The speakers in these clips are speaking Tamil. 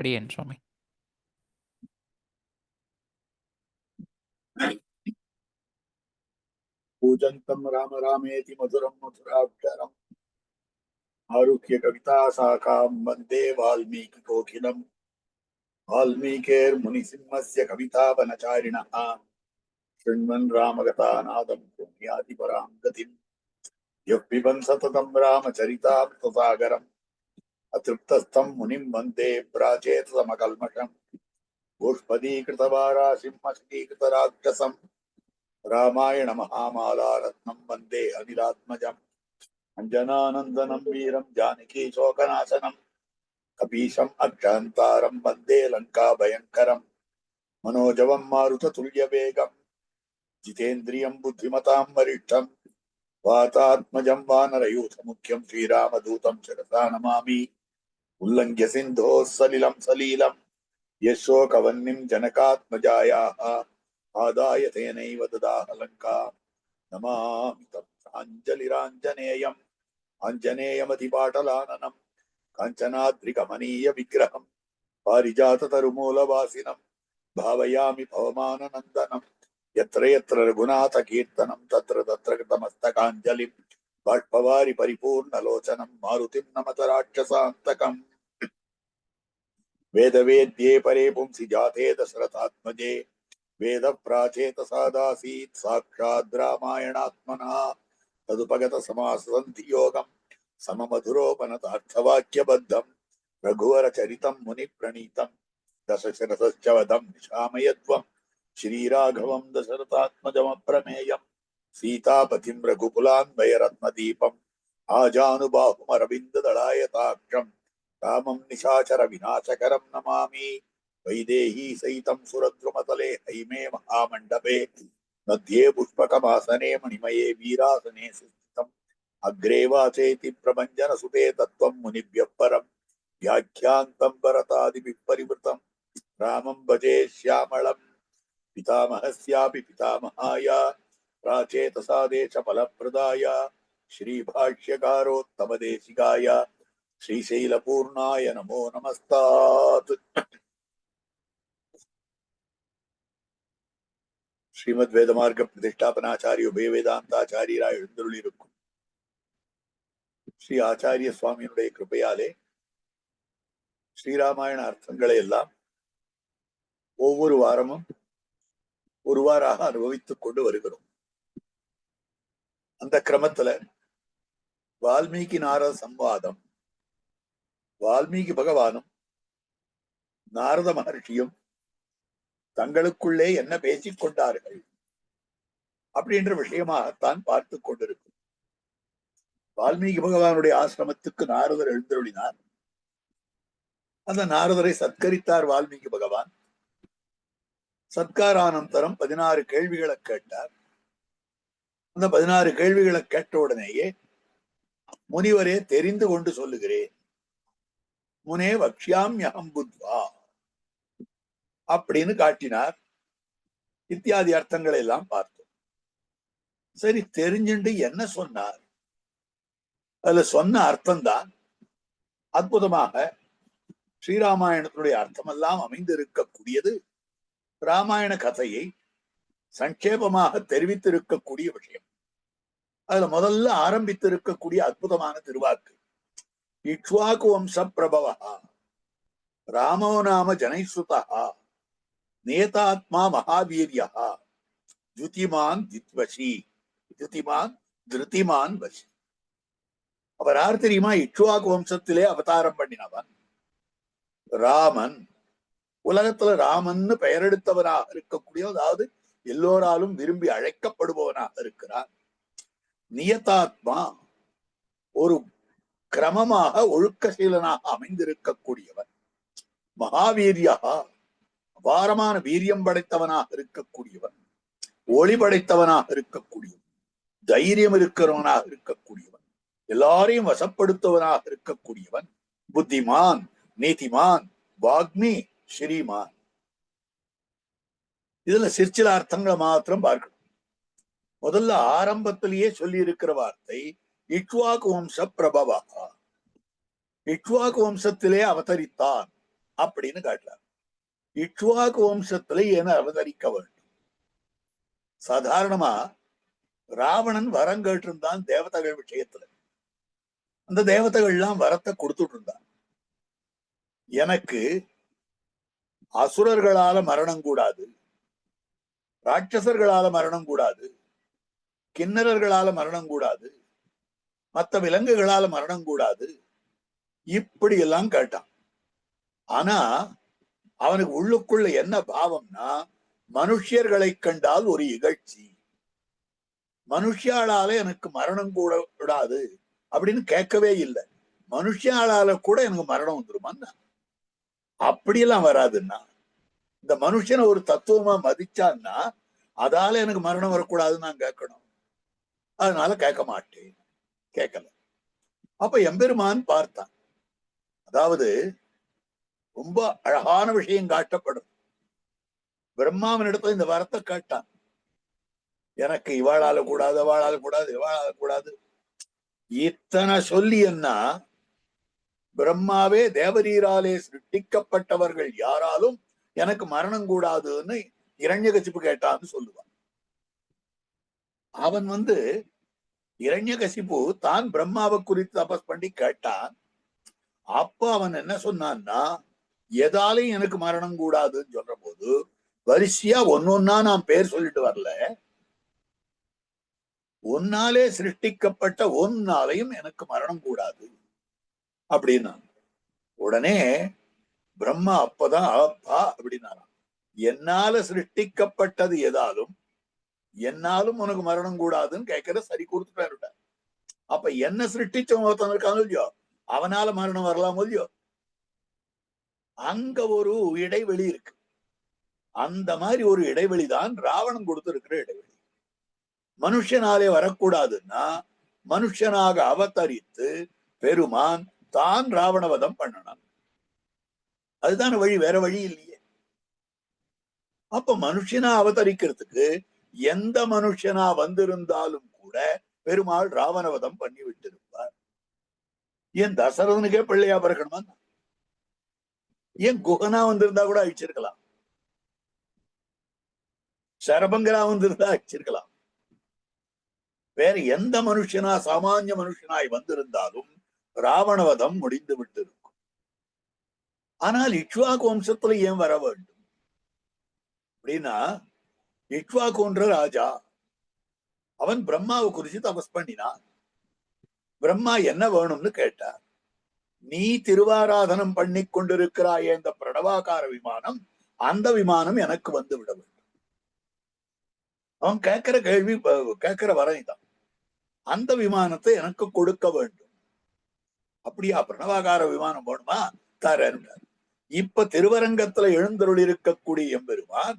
அடியேன் சுவாமி. पूजन्तं राम रामेति मधुरं मधुराक्षरम् आरुह्य कविता शाखां वन्दे वाल्मीकिकोकिलम् वाल्मीकेर्मुनिसिंहस्य कवितावनचारिणः शृण्वन् रामकथानादं पुण्याति परां गतिम् यः पिबन् सततं रामचरितामृतसागरम् अतृप्तस्थं मुनिं वन्दे प्राचेतसमकल्मषम् गोष्पदीकृतवारासिंहश्रीकृतराक्षसम् रामायण महामाला रत्नं वन्दे अनिलात्मजम् अंजनानंदनं वीरं जानकी शोकनाशनम् कपीशम् अक्षान्तारं वन्दे लंका भयंकरम् मनोजवं मारुततुल्यवेगम् जितेन्द्रियं बुद्धिमतां वरिष्ठम् वातात्मजं वानरयूथमुख्यं श्रीरामदूतं शिरसा नमामि उल्लङ्घ्य सिन्धोः सलिलं सलीलं यशोकवह्निं जनकात्मजायाः आदाय तेनैव ददाह लङ्का नमामि तं प्राञ्जलिराञ्जनेयम् आञ्जनेयमतिपाटलाननम् काञ्चनाद्रिकमनीय विग्रहम् पारिजाततरुमूलवासिनम् भावयामि पवमाननन्दनम् यत्र यत्र रघुनाथ कीर्तनम् तत्र तत्र कृतमस्तकाञ्जलिम् बाष्पवारि परिपूर्णलोचनम् मारुतिम् नमत राक्षसान्तकम् वेदवेद्ये परे पुंसि जाते दशरथात्मजे वेद प्राचेतसादासीत् साक्षात् रामायणात्मनः तदुपगत समासन्ति योगम् सममधुरोपनतार्थवाक्यबद्धम् रघुवर चरितं मुनि प्रणीतं दशरथश्च वदं निशामयध्वम् श्रीराघवं दशरथात्मजमप्रमेयम् सीतापतिं रघुकुलान्वयरत्नदीपम् आजानुबाहुमरविन्ददलायताक्षम् रामं निशाचर विनाशकरं नमामि वैदेही सहितं सुरद्रुमतले हैमे महामण्डपे मध्ये पुष्पकमासने मणिमये वीरासने सुस्थितम् अग्रे वाचेति प्रभञ्जनसुते तत्त्वं मुनिभ्यः परम् व्याख्यान्तं भरतादिभिः परिवृतं रामं भजे श्यामळम् पितामहस्यापि पितामहाय प्राचेतसादेशफलप्रदाय श्रीभाष्यकारोत्तमदेशिकाय श्रीशैलपूर्णाय नमो नमस्तात् ஸ்ரீமத் வேதமார்க்க பிரதிஷ்டாபனாச்சாரிய உபய வேதாந்தாச்சாரியராய் எழுந்தருளிருக்கும் ஸ்ரீ ஆச்சாரிய சுவாமியினுடைய கிருபையாலே ஸ்ரீராமாயண அர்த்தங்களை எல்லாம் ஒவ்வொரு வாரமும் ஒருவாறாக அனுபவித்துக் கொண்டு வருகிறோம். அந்த கிரமத்துல வால்மீகி நாரத சம்வாதம், வால்மீகி பகவானும் நாரத மகர்ஷியும் தங்களுக்குள்ளே என்ன பேசிக் கொண்டார்கள் அப்படின்ற விஷயமாகத்தான் பார்த்து கொண்டிருக்கும். வால்மீகி பகவானுடைய ஆசிரமத்துக்கு நாரதர் எழுந்தருளினார். அந்த நாரதரை சத்கரித்தார் வால்மீகி பகவான். சத்காரானந்தரம் 16 கேள்விகளை கேட்டார். அந்த 16 கேள்விகளை கேட்ட உடனேயே முனிவரே தெரிந்து கொண்டு சொல்லுகிறேன், முனே வக்ஷ்யாம்யஹம் புத்வா அப்படின்னு காட்டினார். இத்தியாதி அர்த்தங்களை எல்லாம் பார்த்தோம். சரி, தெரிஞ்சுண்டு என்ன சொன்னார்? அதுல சொன்ன அர்த்தம்தான் அற்புதமாக ஸ்ரீராமாயணத்தினுடைய அர்த்தமெல்லாம் அமைந்திருக்கக்கூடியது. ராமாயண கதையை சங்கேபமாக தெரிவித்திருக்கக்கூடிய விஷயம். அதுல முதல்ல ஆரம்பித்திருக்கக்கூடிய அற்புதமான திருவாக்கு, இக்ஷ்வாகு வம்ச பிரபவா ராமோ நாம ஜனைசுதா நேதாத்மா மகாவீர்யா ஜுதிமான் தித்வசி ஜுதிமான் திருதிமான் வசி. அவர் யார் தெரியுமா? இக்ஷ்வாகு வம்சத்திலே அவதாரம் பண்ணினவன் ராமன். உலகத்துல ராமன்னு பெயரெடுத்தவனாக இருக்கக்கூடிய, அதாவது எல்லோராலும் விரும்பி அழைக்கப்படுபவனாக இருக்கிறான். நியதாத்மா, ஒரு கிரமமாக ஒழுக்கசீலனாக அமைந்திருக்கக்கூடியவன். மகாவீர்யா, அபாரமான வீரியம் படைத்தவனாக இருக்கக்கூடியவன். ஒளி படைத்தவனாக இருக்கக்கூடியவன். தைரியம் இருக்கிறவனாக இருக்கக்கூடியவன். எல்லாரையும் வசப்படுத்துவனாக இருக்கக்கூடியவன். புத்திமான், நீதிமான், வாக்மி, ஸ்ரீமான். இதுல சிற்சில அர்த்தங்களை மாத்திரம் பார்க்கணும். முதல்ல ஆரம்பத்திலேயே சொல்லி இருக்கிற வார்த்தை இக்ஷ்வாகு வம்ச பிரபவா. இக்ஷ்வாகு வம்சத்திலே அவதரித்தான். அப்படின்னு காட்டுறார். இக்ஷ்வாகு வம்சத்துல என அவதரிக்க வேண்டும். சாதாரணமா ராவணன் வரம் கேட்டிருந்தான் தேவதைகள் விஷயத்துல. அந்த தேவதைகள் எல்லாம் வரத்தை கொடுத்துட்டு இருந்தான். எனக்கு அசுரர்களால மரணம் கூடாது, ராட்சசர்களால மரணம் கூடாது, கிண்ணறர்களால மரணம் கூடாது, மற்ற விலங்குகளால மரணம் கூடாது, இப்படி எல்லாம் கேட்டான். ஆனா அவனுக்கு உள்ளுக்குள்ள என்ன பாவம்னா, மனுஷர்களை கண்டால் ஒரு இகழ்ச்சி, மனுஷாளால எனக்கு மரணம் கூட கூடாது அப்படின்னு கேட்கவே இல்லை. மனுஷாளால கூட எனக்கு மரணம் வந்துருமா? அப்படியெல்லாம் வராதுன்னா, இந்த மனுஷனை ஒரு தத்துவமா மதிச்சான்னா அதால எனக்கு மரணம் வரக்கூடாதுன்னு நான் கேட்கணும். அதனால கேட்க மாட்டேன், கேட்கல. அப்ப எம்பெருமான் பார்த்தான். அதாவது ரொம்ப அழகான விஷயம் காட்டப்படும். பிரம்மாவனிடத்துல இந்த வரத்தை கேட்டான். எனக்கு இவாளால கூடாது, அவளால கூடாது, இவாளால கூடாது இத்தனை சொல்லி என்ன, பிரம்மாவே தேவரீராலே சிருஷ்டிக்கப்பட்டவர்கள் யாராலும் எனக்கு மரணம் கூடாதுன்னு இரண்யகசிப்பு கேட்டான்னு சொல்லுவான். அவன் இரண்யகசிப்பு தான் பிரம்மாவை குறித்து தபஸ் பண்ணி கேட்டான். அப்ப அவன் என்ன சொன்னான்னா, எதாலையும் எனக்கு மரணம் கூடாதுன்னு சொல்ற போது வரிசையா ஒன்னொன்னா நான் பேர் சொல்லிட்டு வரல, ஒன்னாலே சிருஷ்டிக்கப்பட்ட ஒன்னாலையும் எனக்கு மரணம் கூடாது அப்படின்னா. உடனே பிரம்மா அப்பதான் அப்பா அப்படின்னாராம், என்னால சிருஷ்டிக்கப்பட்டது எதாலும் என்னாலும் உனக்கு மரணம் கூடாதுன்னு கேட்கற சரி கொடுத்துட்டாருட்ட. அப்ப என்ன சிருஷ்டிச்சவன் ஒருத்தன் இருக்காங்க இல்லையோ, அவனால மரணம் வரலாம் இல்லையோ. அங்க ஒரு இடைவெளி இருக்கு. அந்த மாதிரி ஒரு இடைவெளி தான் ராவணன் கொடுத்திருக்கிற இடைவெளி. மனுஷனாலே வரக்கூடாதுன்னா மனுஷனாக அவதரித்து பெருமான் தான் ராவணவதம் பண்ணணும். அதுதான் வழி, வேற வழி இல்லையே. அப்ப மனுஷனா அவதரிக்கிறதுக்கு எந்த மனுஷனா வந்திருந்தாலும் கூட பெருமாள் ராவணவதம் பண்ணி விட்டிருப்பார். ஏன் தசரதனுக்கே பிள்ளையா பிறக்கணுமா? ஏன் குகனா வந்திருந்தா கூட அழிச்சிருக்கலாம், சரபங்கரா வந்திருந்தா அழிச்சிருக்கலாம். வேற எந்த மனுஷனா சாமானிய மனுஷனாய் வந்திருந்தாலும் ராவணவதம் முடிந்து விட்டிருக்கும். ஆனால் இக்ஷ்வாகு வம்சத்துல ஏன் வர வேண்டும் அப்படின்னா, இக்ஷ்வாகுன்ற ராஜா அவன் பிரம்மாவை குறிச்சு தபஸ் பண்ணினான். பிரம்மா என்ன வேணும்னு கேட்டார். நீ திருவாராதனம் பண்ணி கொண்டிருக்கிறாயே இந்த பிரணவாகார விமானம், அந்த விமானம் எனக்கு வந்து விட வேண்டும். அவன் கேட்கிற கேள்வி, கேட்கிற வரைதான், அந்த விமானத்தை எனக்கு கொடுக்க வேண்டும். அப்படியா, பிரணவாகார விமானம் வேணுமா? தரேன். இப்ப திருவரங்கத்துல எழுந்தருள் இருக்கக்கூடிய எம்பெருமான்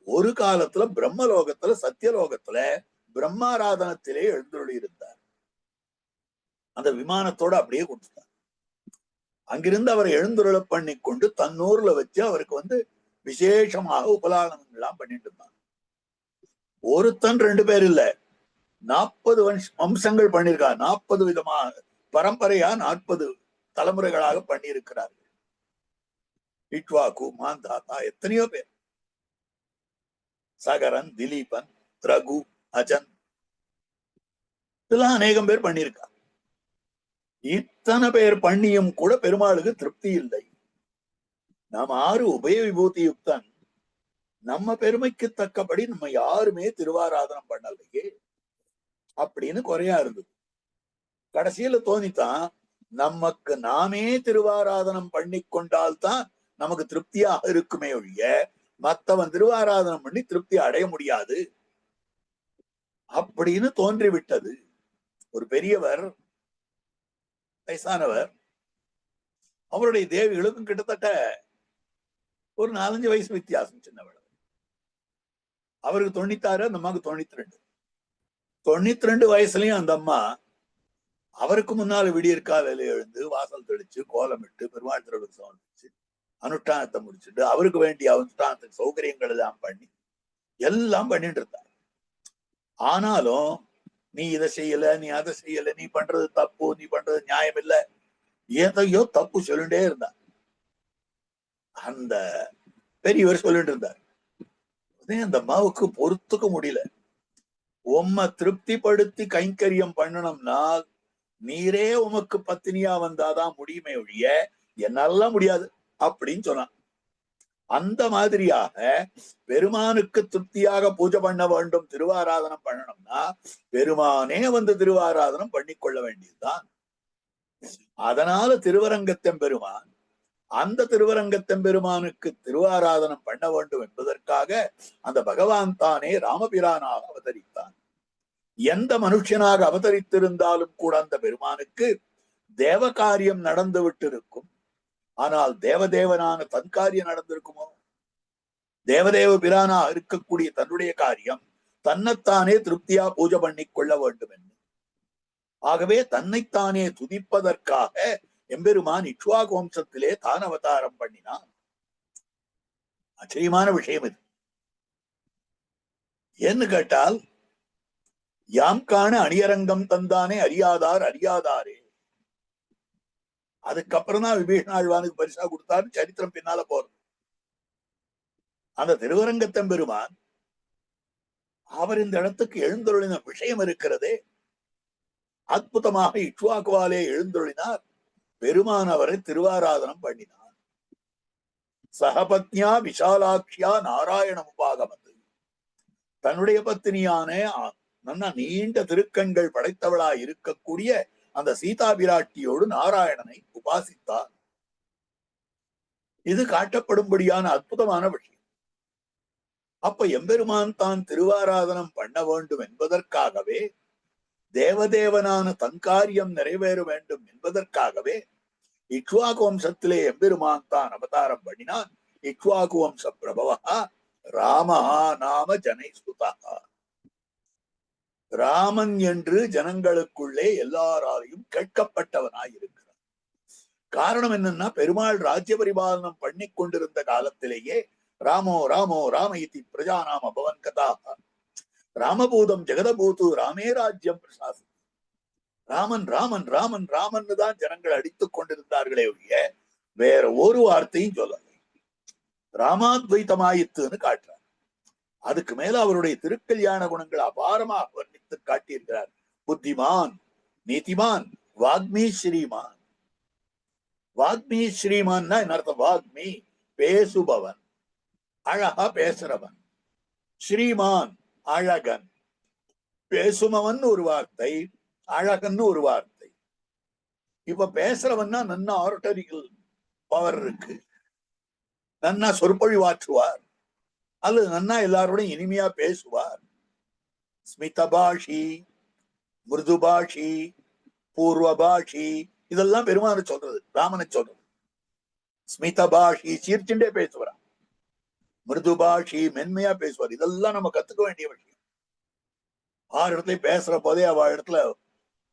ஒரு காலத்துல பிரம்மலோகத்துல சத்தியலோகத்துல பிரம்மாராதனத்திலே எழுந்தருள் இருந்தார். அந்த விமானத்தோட அப்படியே கொடுத்தார். அங்கிருந்து அவரை எழுந்தருள பண்ணி கொண்டு தன்னூர்ல வச்சு அவருக்கு விசேஷமாக உபலானங்கள் எல்லாம் பண்ணிட்டு இருந்தாங்க. ஒருத்தன் ரெண்டு பேர் இல்ல, 40 வம்சங்கள் பண்ணியிருக்கார். 40 விதமாக பரம்பரையா 40 தலைமுறைகளாக பண்ணியிருக்கிறார்கள். இக்ஷ்வாகு, மாந்தாத்தா, எத்தனையோ பேர், சகரன், திலீபன், ரகு, அஜன், இதெல்லாம் அநேகம் பேர் பண்ணியிருக்காங்க. இத்தனை பேர் பண்ணியும் கூட பெருமாளுக்கு திருப்தி இல்லை. நாம் 6 உபய விபூதி யுக்தன், நம்ம பெருமைக்கு தக்கபடி நம்ம யாருமே திருவாராதனம் பண்ணலையே அப்படின்னு குறையா இருந்தது. கடைசியில தோணித்தான், நமக்கு நாமே திருவாராதனம் பண்ணி கொண்டால்தான் நமக்கு திருப்தியாக இருக்குமே ஒழிய மத்தவன் திருவாராதனம் பண்ணி திருப்தி அடைய முடியாது அப்படின்னு தோன்றிவிட்டது. ஒரு பெரியவர், வயசானவர், அவருடைய தேவிகளுக்கும் கிட்டத்தட்ட ஒரு 4-5 வயசு வித்தியாசம், சின்னவள். அவருக்கு 96, அந்த அம்மாவுக்கு 92. 92 வயசுலயும் அந்த அம்மா அவருக்கு முன்னால விடியற்காலையில எழுந்து வாசல் தெளிச்சு கோலமிட்டு பெருமாள் திருவிழா சமர்ப்பிச்சு அனுஷ்டானத்தை முடிச்சுட்டு அவருக்கு வேண்டிய அனுஷ்டானத்துக்கு சௌகரியங்கள் எல்லாம் பண்ணி எல்லாம் பண்ணிட்டு இருந்தார். ஆனாலும் நீ இதை செய்யல, நீ அதை செய்யல, நீ பண்றது தப்பு, நீ பண்றது நியாயம் இல்லை, ஏதையோ தப்பு சொல்லிட்டே இருந்தா. அந்த பெரியவர் சொல்லிட்டு இருந்தார். அந்த அம்மாவுக்கு பொறுத்துக்க முடியல. உம்மை திருப்திப்படுத்தி கைங்கரியம் பண்ணணும்னா நீரே உமக்கு பத்தினியா வந்தாதான் முடியுமே ஒழிய என்னால முடியாது அப்படின்னு சொன்னான். அந்த மாதிரியாக பெருமானுக்கு திருப்தியாக பூஜை பண்ண வேண்டும், திருவாராதனம் பண்ணணும்னா பெருமானே வந்து திருவாராதனம் பண்ணிக்கொள்ள வேண்டியதுதான். அதனால திருவரங்கத்தெம்பெருமான் அந்த திருவரங்கத்தெம்பெருமானுக்கு திருவாராதனம் பண்ண வேண்டும் என்பதற்காக அந்த பகவான் தானே ராமபிரானாக அவதரித்தான். எந்த மனுஷனாக அவதரித்திருந்தாலும் கூட அந்த பெருமானுக்கு தேவ காரியம் நடந்து விட்டு இருக்கும். ஆனால் தேவதேவனான தன் காரியம் நடந்திருக்குமோ? தேவதேவ பிரானா இருக்கக்கூடிய தன்னுடைய காரியம் தன்னைத்தானே திருப்தியா பூஜை பண்ணி கொள்ள வேண்டும் என்று. ஆகவே தன்னைத்தானே துதிப்பதற்காக எம்பெருமான் இக்ஷ்வாகு வம்சத்திலே தான் அவதாரம் பண்ணினான். ஆச்சரியமான விஷயம் இது. ஏன்னு கேட்டால், யாம் காண அணியரங்கம் தந்தானே அறியாதார் அறியாதாரே. அதுக்கப்புறம் தான் விபீஷணாழ்வானுக்கு பரிசா கொடுத்தாரு. சரித்திரம் பின்னால போறது. அந்த திருவரங்கத்தெம்பெருமான் அவர் இந்த இடத்துக்கு எழுந்தருளின விஷயம் இருக்கிறதே, அற்புதமாக இக்ஷ்வாகுவாலே எழுந்தருளினார். பெருமான் அவரை திருவாராதனம் பண்ணினார். சகபத்னியா விஷாலாட்சியா நாராயணம் உபாகமது. தன்னுடைய பத்தினியான நன்னா நீண்ட திருக்கண்கள் படைத்தவளாய் இருக்கக்கூடிய அந்த சீதா பிராட்டியோடு நாராயணனை உபாசித்தார். இது காட்டப்படும்படியான அற்புதமான விஷயம். அப்ப எம்பெருமான் தான் திருவாராதனம் பண்ண வேண்டும் என்பதற்காகவே, தேவதேவனான தன் காரியம் நிறைவேற வேண்டும் என்பதற்காகவே இக்ஷ்வாகு வம்சத்திலே எம்பெருமான் தான் அவதாரம் பண்ணினான். இக்ஷ்வாகு வம்ச பிரபவா ராமஹா நாம ஜனை சுதா. ராமன் என்று ஜனங்களுக்குள்ளே எல்லாராலையும் கேட்கப்பட்டவனாய் இருக்கிறார். காரணம் என்னன்னா, பெருமாள் ராஜ்ய பரிபாலனம் பண்ணி கொண்டிருந்த காலத்திலேயே ராமோ ராமோ ராம இதி பிரஜாநாம் அபவன் கதா ராமபூதம் ஜெகதபூது ராமே ராஜ்யம் பிரசாசி. ராமன் ராமன் ராமன் ராமன் தான் ஜனங்கள் அடித்துக் கொண்டிருந்தார்களே ஒழிய வேற ஒரு வார்த்தையும் சொல்லலை. ராமாத்வைத்தமாயித்துன்னு காட்டுறார். அதுக்கு மேல அவருடைய திருக்கல்யாண குணங்கள் அபாரமாக வர்ணித்து காட்டியிருக்கிறார். புத்திமான், நீதிமான், வாக்மி ஸ்ரீமான். வாக்மி ஸ்ரீமான்னா என்ன அர்த்தம்? வாக்மி பேசுபவன், அழகா பேசுறவன். ஸ்ரீமான் அழகன். பேசுமவன் ஒரு வார்த்தை, அழகன்னு ஒரு வார்த்தை. இப்ப பேசுறவன்னா நன்னா ஆர்டரிக்கல் பவர் இருக்கு, நன்னா சொற்பொழிவாற்றுவார், அல்லது நன்னா எல்லாரோடையும் இனிமையா பேசுவார். ஸ்மிதபாஷி, மிருதுபாஷி, பூர்வபாஷி, இதெல்லாம் பெருமானை சொல்றது, ராமனை சொல்றது. ஸ்மிதபாஷி சீர்ச்சுண்டே பேசுவார், மிருதுபாஷி மென்மையா பேசுவார். இதெல்லாம் நம்ம கத்துக்க வேண்டிய விஷயம். ஆறு இடத்துலயும் பேசுற போதே அவ இடத்துல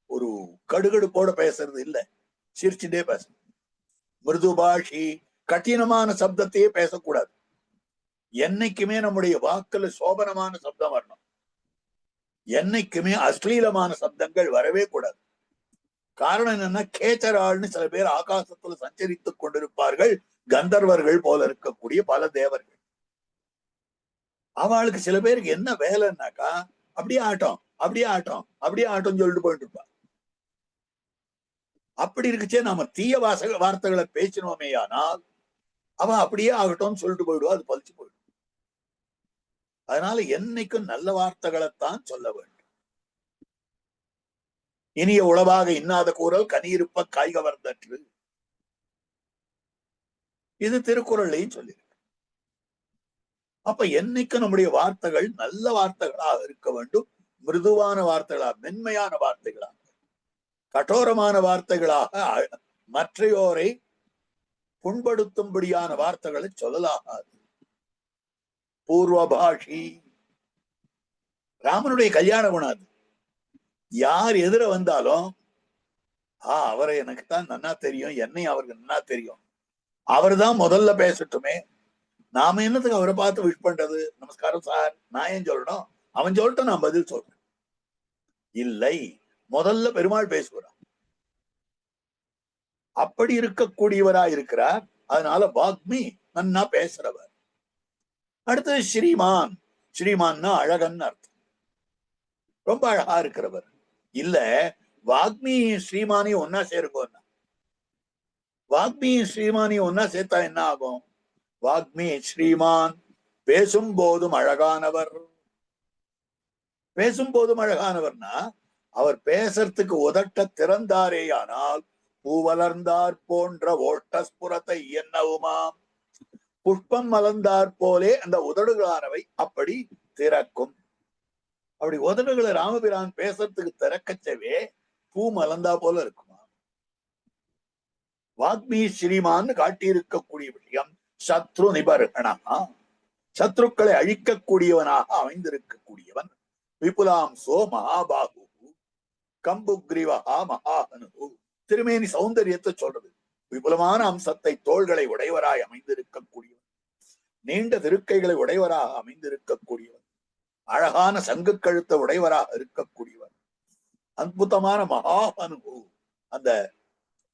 ஒரு கடுகடுப்போட பேசுறது இல்லை, சிரிச்சுட்டே பேசணும். மிருதுபாஷி கடினமான சப்தத்தையே பேசக்கூடாது. என்னைக்குமே நம்முடைய வாக்குல சோபனமான சப்தம் வரணும். என்னைக்குமே அஸ்லீலமான சப்தங்கள் வரவே கூடாது. காரணம் என்னன்னா, கேச்சராள்னு சில பேர் ஆகாசத்துல சஞ்சரித்துக் கொண்டிருப்பார்கள், கந்தர்வர்கள் போல இருக்கக்கூடிய பல தேவர்கள். அவளுக்கு சில பேருக்கு என்ன வேலைன்னாக்கா, அப்படியே ஆட்டம் அப்படியே ஆட்டம் அப்படியே ஆட்டம் சொல்லிட்டு போயிட்டு இருப்பான். அப்படி இருக்குச்சே நாம தீய வார்த்தைகளை பேசினோமே ஆனால் அவன் அப்படியே ஆகட்டும்னு சொல்லிட்டு போயிடுவா, அது பலிச்சு போயிடும். அதனால என்னைக்கும் நல்ல வார்த்தைகளைத்தான் சொல்ல வேண்டும். இனிய உளவாக இன்னாத கூறல் கனியிருப்ப காய்கவர்ந்தற்று, இது திருக்குறளையும் சொல்லியிருக்கு. அப்ப என்னைக்கும் நம்முடைய வார்த்தைகள் நல்ல வார்த்தைகளாக இருக்க வேண்டும், மிருதுவான வார்த்தைகளாக, மென்மையான வார்த்தைகளாக. கட்டோரமான வார்த்தைகளாக மற்றையோரை புண்படுத்தும்படியான வார்த்தைகளை சொல்லலாகாது. பூர்வபாஷி ராமனுடைய கல்யாண குணம் அது. யார் எதிர வந்தாலும் அவரை எனக்கு தான் நன்னா தெரியும், என்னையும் அவருக்கு நன்னா தெரியும், அவர் தான் முதல்ல பேசட்டுமே, நாம என்னத்துக்கு அவரை பார்த்து விஷ் பண்றது, நமஸ்காரம் சார் நான் ஏன் சொல்லணும், அவன் சொல்லட்டும் நான் பதில் சொல்றேன். இல்லை, முதல்ல பெருமாள் பேசுகிறார். அப்படி இருக்கக்கூடியவராய் இருக்கிறார். அதனால வாக்மி நன்னா பேசுறவர். அடுத்தது ஸ்ரீமான். ஸ்ரீமான்னா அழகன் அர்த்தம், ரொம்ப அழகா இருக்கிறவர். இல்ல வாக்மி ஸ்ரீமானியும் ஒன்னா சேருங்கோன்னா, வாக்மி ஸ்ரீமானியும் ஒன்னா சேர்த்தா என்ன ஆகும்? வாக்மி ஸ்ரீமான், பேசும் போதும் அழகானவர். பேசும் போதும் அழகானவர்னா அவர் பேசுறதுக்கு உதட்ட திறந்தாரேயானால் பூவலர்ந்தார் போன்ற ஓட்டஸ்புரத்தை என்னவுமாம். புஷ்பம் மலர்ந்தார் போலே அந்த உதடுகளானவை அப்படி திறக்கும். அப்படி உதடுகளை ராமபிரான் பேசுறதுக்கு திறக்கச்சவே பூ மலர்ந்தா போல இருக்குமா. வாக்மி ஸ்ரீமான் காட்டியிருக்கக்கூடிய விஷயம் சத்ரு நிபர்கணா, சத்ருக்களை அழிக்கக்கூடியவனாக அமைந்திருக்கக்கூடியவன். விபுலாம் சோ மகாபாகு கம்புக்ரீவஹா மகாஹனு. திருமேனி சௌந்தரியத்தை சொல்றது. விபுலமான அம்சத்தை, தோள்களை உடையவராய் அமைந்திருக்கக்கூடியவன், நீண்ட திருக்கைகளை உடையவராக அமைந்திருக்கக்கூடியவன், அழகான சங்கு கழுத்த உடையவராக இருக்கக்கூடியவன், அற்புதமான மகாஹனு. அந்த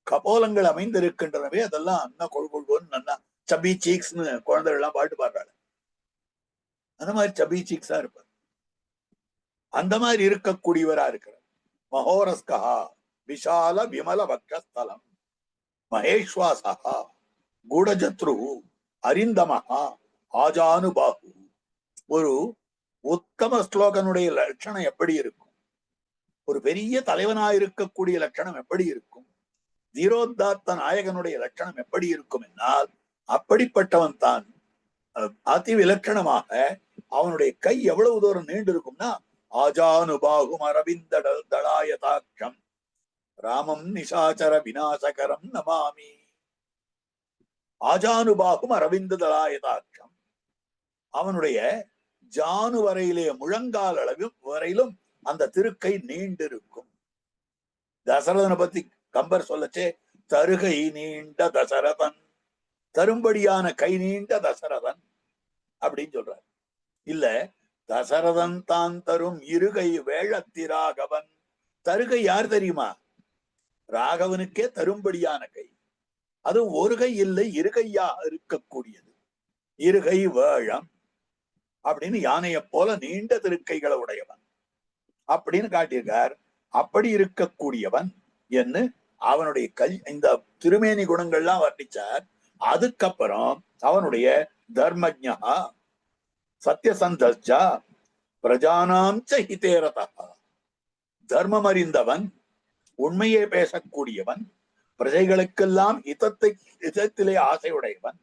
கபோலங்கள் அமைந்திருக்கின்றனவே அதெல்லாம் அண்ணா கொள்கொள்வோன்னு நன்னா சபி சீக்ஸ்னு குழந்தைகள் எல்லாம் பாட்டு பாடுறாள். அந்த மாதிரி சபி சீக்ஸா இருப்பார். அந்த மாதிரி இருக்கக்கூடியவரா இருக்கிறார். மகோரஸ்கா விஷால விமல வக்ரஸ்தலம் மகேஸ்வாசா கூடஜத்ரு அரிந்தமஹா ஆஜானுபாகு. ஒரு உத்தம ஸ்லோகனுடைய லட்சணம் எப்படி இருக்கும்? ஒரு பெரிய தலைவனாயிருக்கக்கூடிய லட்சணம் எப்படி இருக்கும்? தீரோத்தாத்த நாயகனுடைய லட்சணம் எப்படி இருக்கும் என்னால் அப்படிப்பட்டவன் தான். அதி விலட்சணமாக அவனுடைய கை எவ்வளவு தூரம் நீண்டு இருக்கும்னா, ஆஜானுபாகும் அரவிந்த தளாயதாட்சம் ராமம் நிசாச்சர விநாசகரம் நமாமி. ஆஜானுபாகும் அரவிந்த தளாயதாட்சம், அவனுடைய ஜானு வரையிலே முழங்கால் அளவும் வரையிலும் அந்த திருக்கை நீண்டிருக்கும். தசரதனை பத்தி கம்பர் சொல்லச்சே, தருகை நீண்ட தசரதன், தரும்படியான கை நீண்ட தசரதன் அப்படின்னு சொல்றார். இல்ல தசரதன் தான் தரும் இருகை வேழத்திராகவன். தருகை யார் தெரியுமா? ராகவனுக்கே தரும்படியான கை. அது ஒரு கை இல்லை, இருகையாக இருக்கக்கூடியது. இருகை வேழம் அப்படின்னு யானையை போல நீண்ட திருக்கைகளை உடையவன் அப்படின்னு காட்டியிருக்கார். அப்படி இருக்கக்கூடியவன் என்று அவனுடைய இந்த திருமேனி குணங்கள்லாம் வர்ணிச்சார். அதுக்கப்புறம் அவனுடைய தர்மஜ்ஞா சத்யசந்தா பிரஜானாம் ச ஹிதேரதா, தர்மம் அறிந்தவன், உண்மையை பேசக்கூடியவன், பிரஜைகளுக்கெல்லாம் இதத்திலே ஆசையுடையவன்,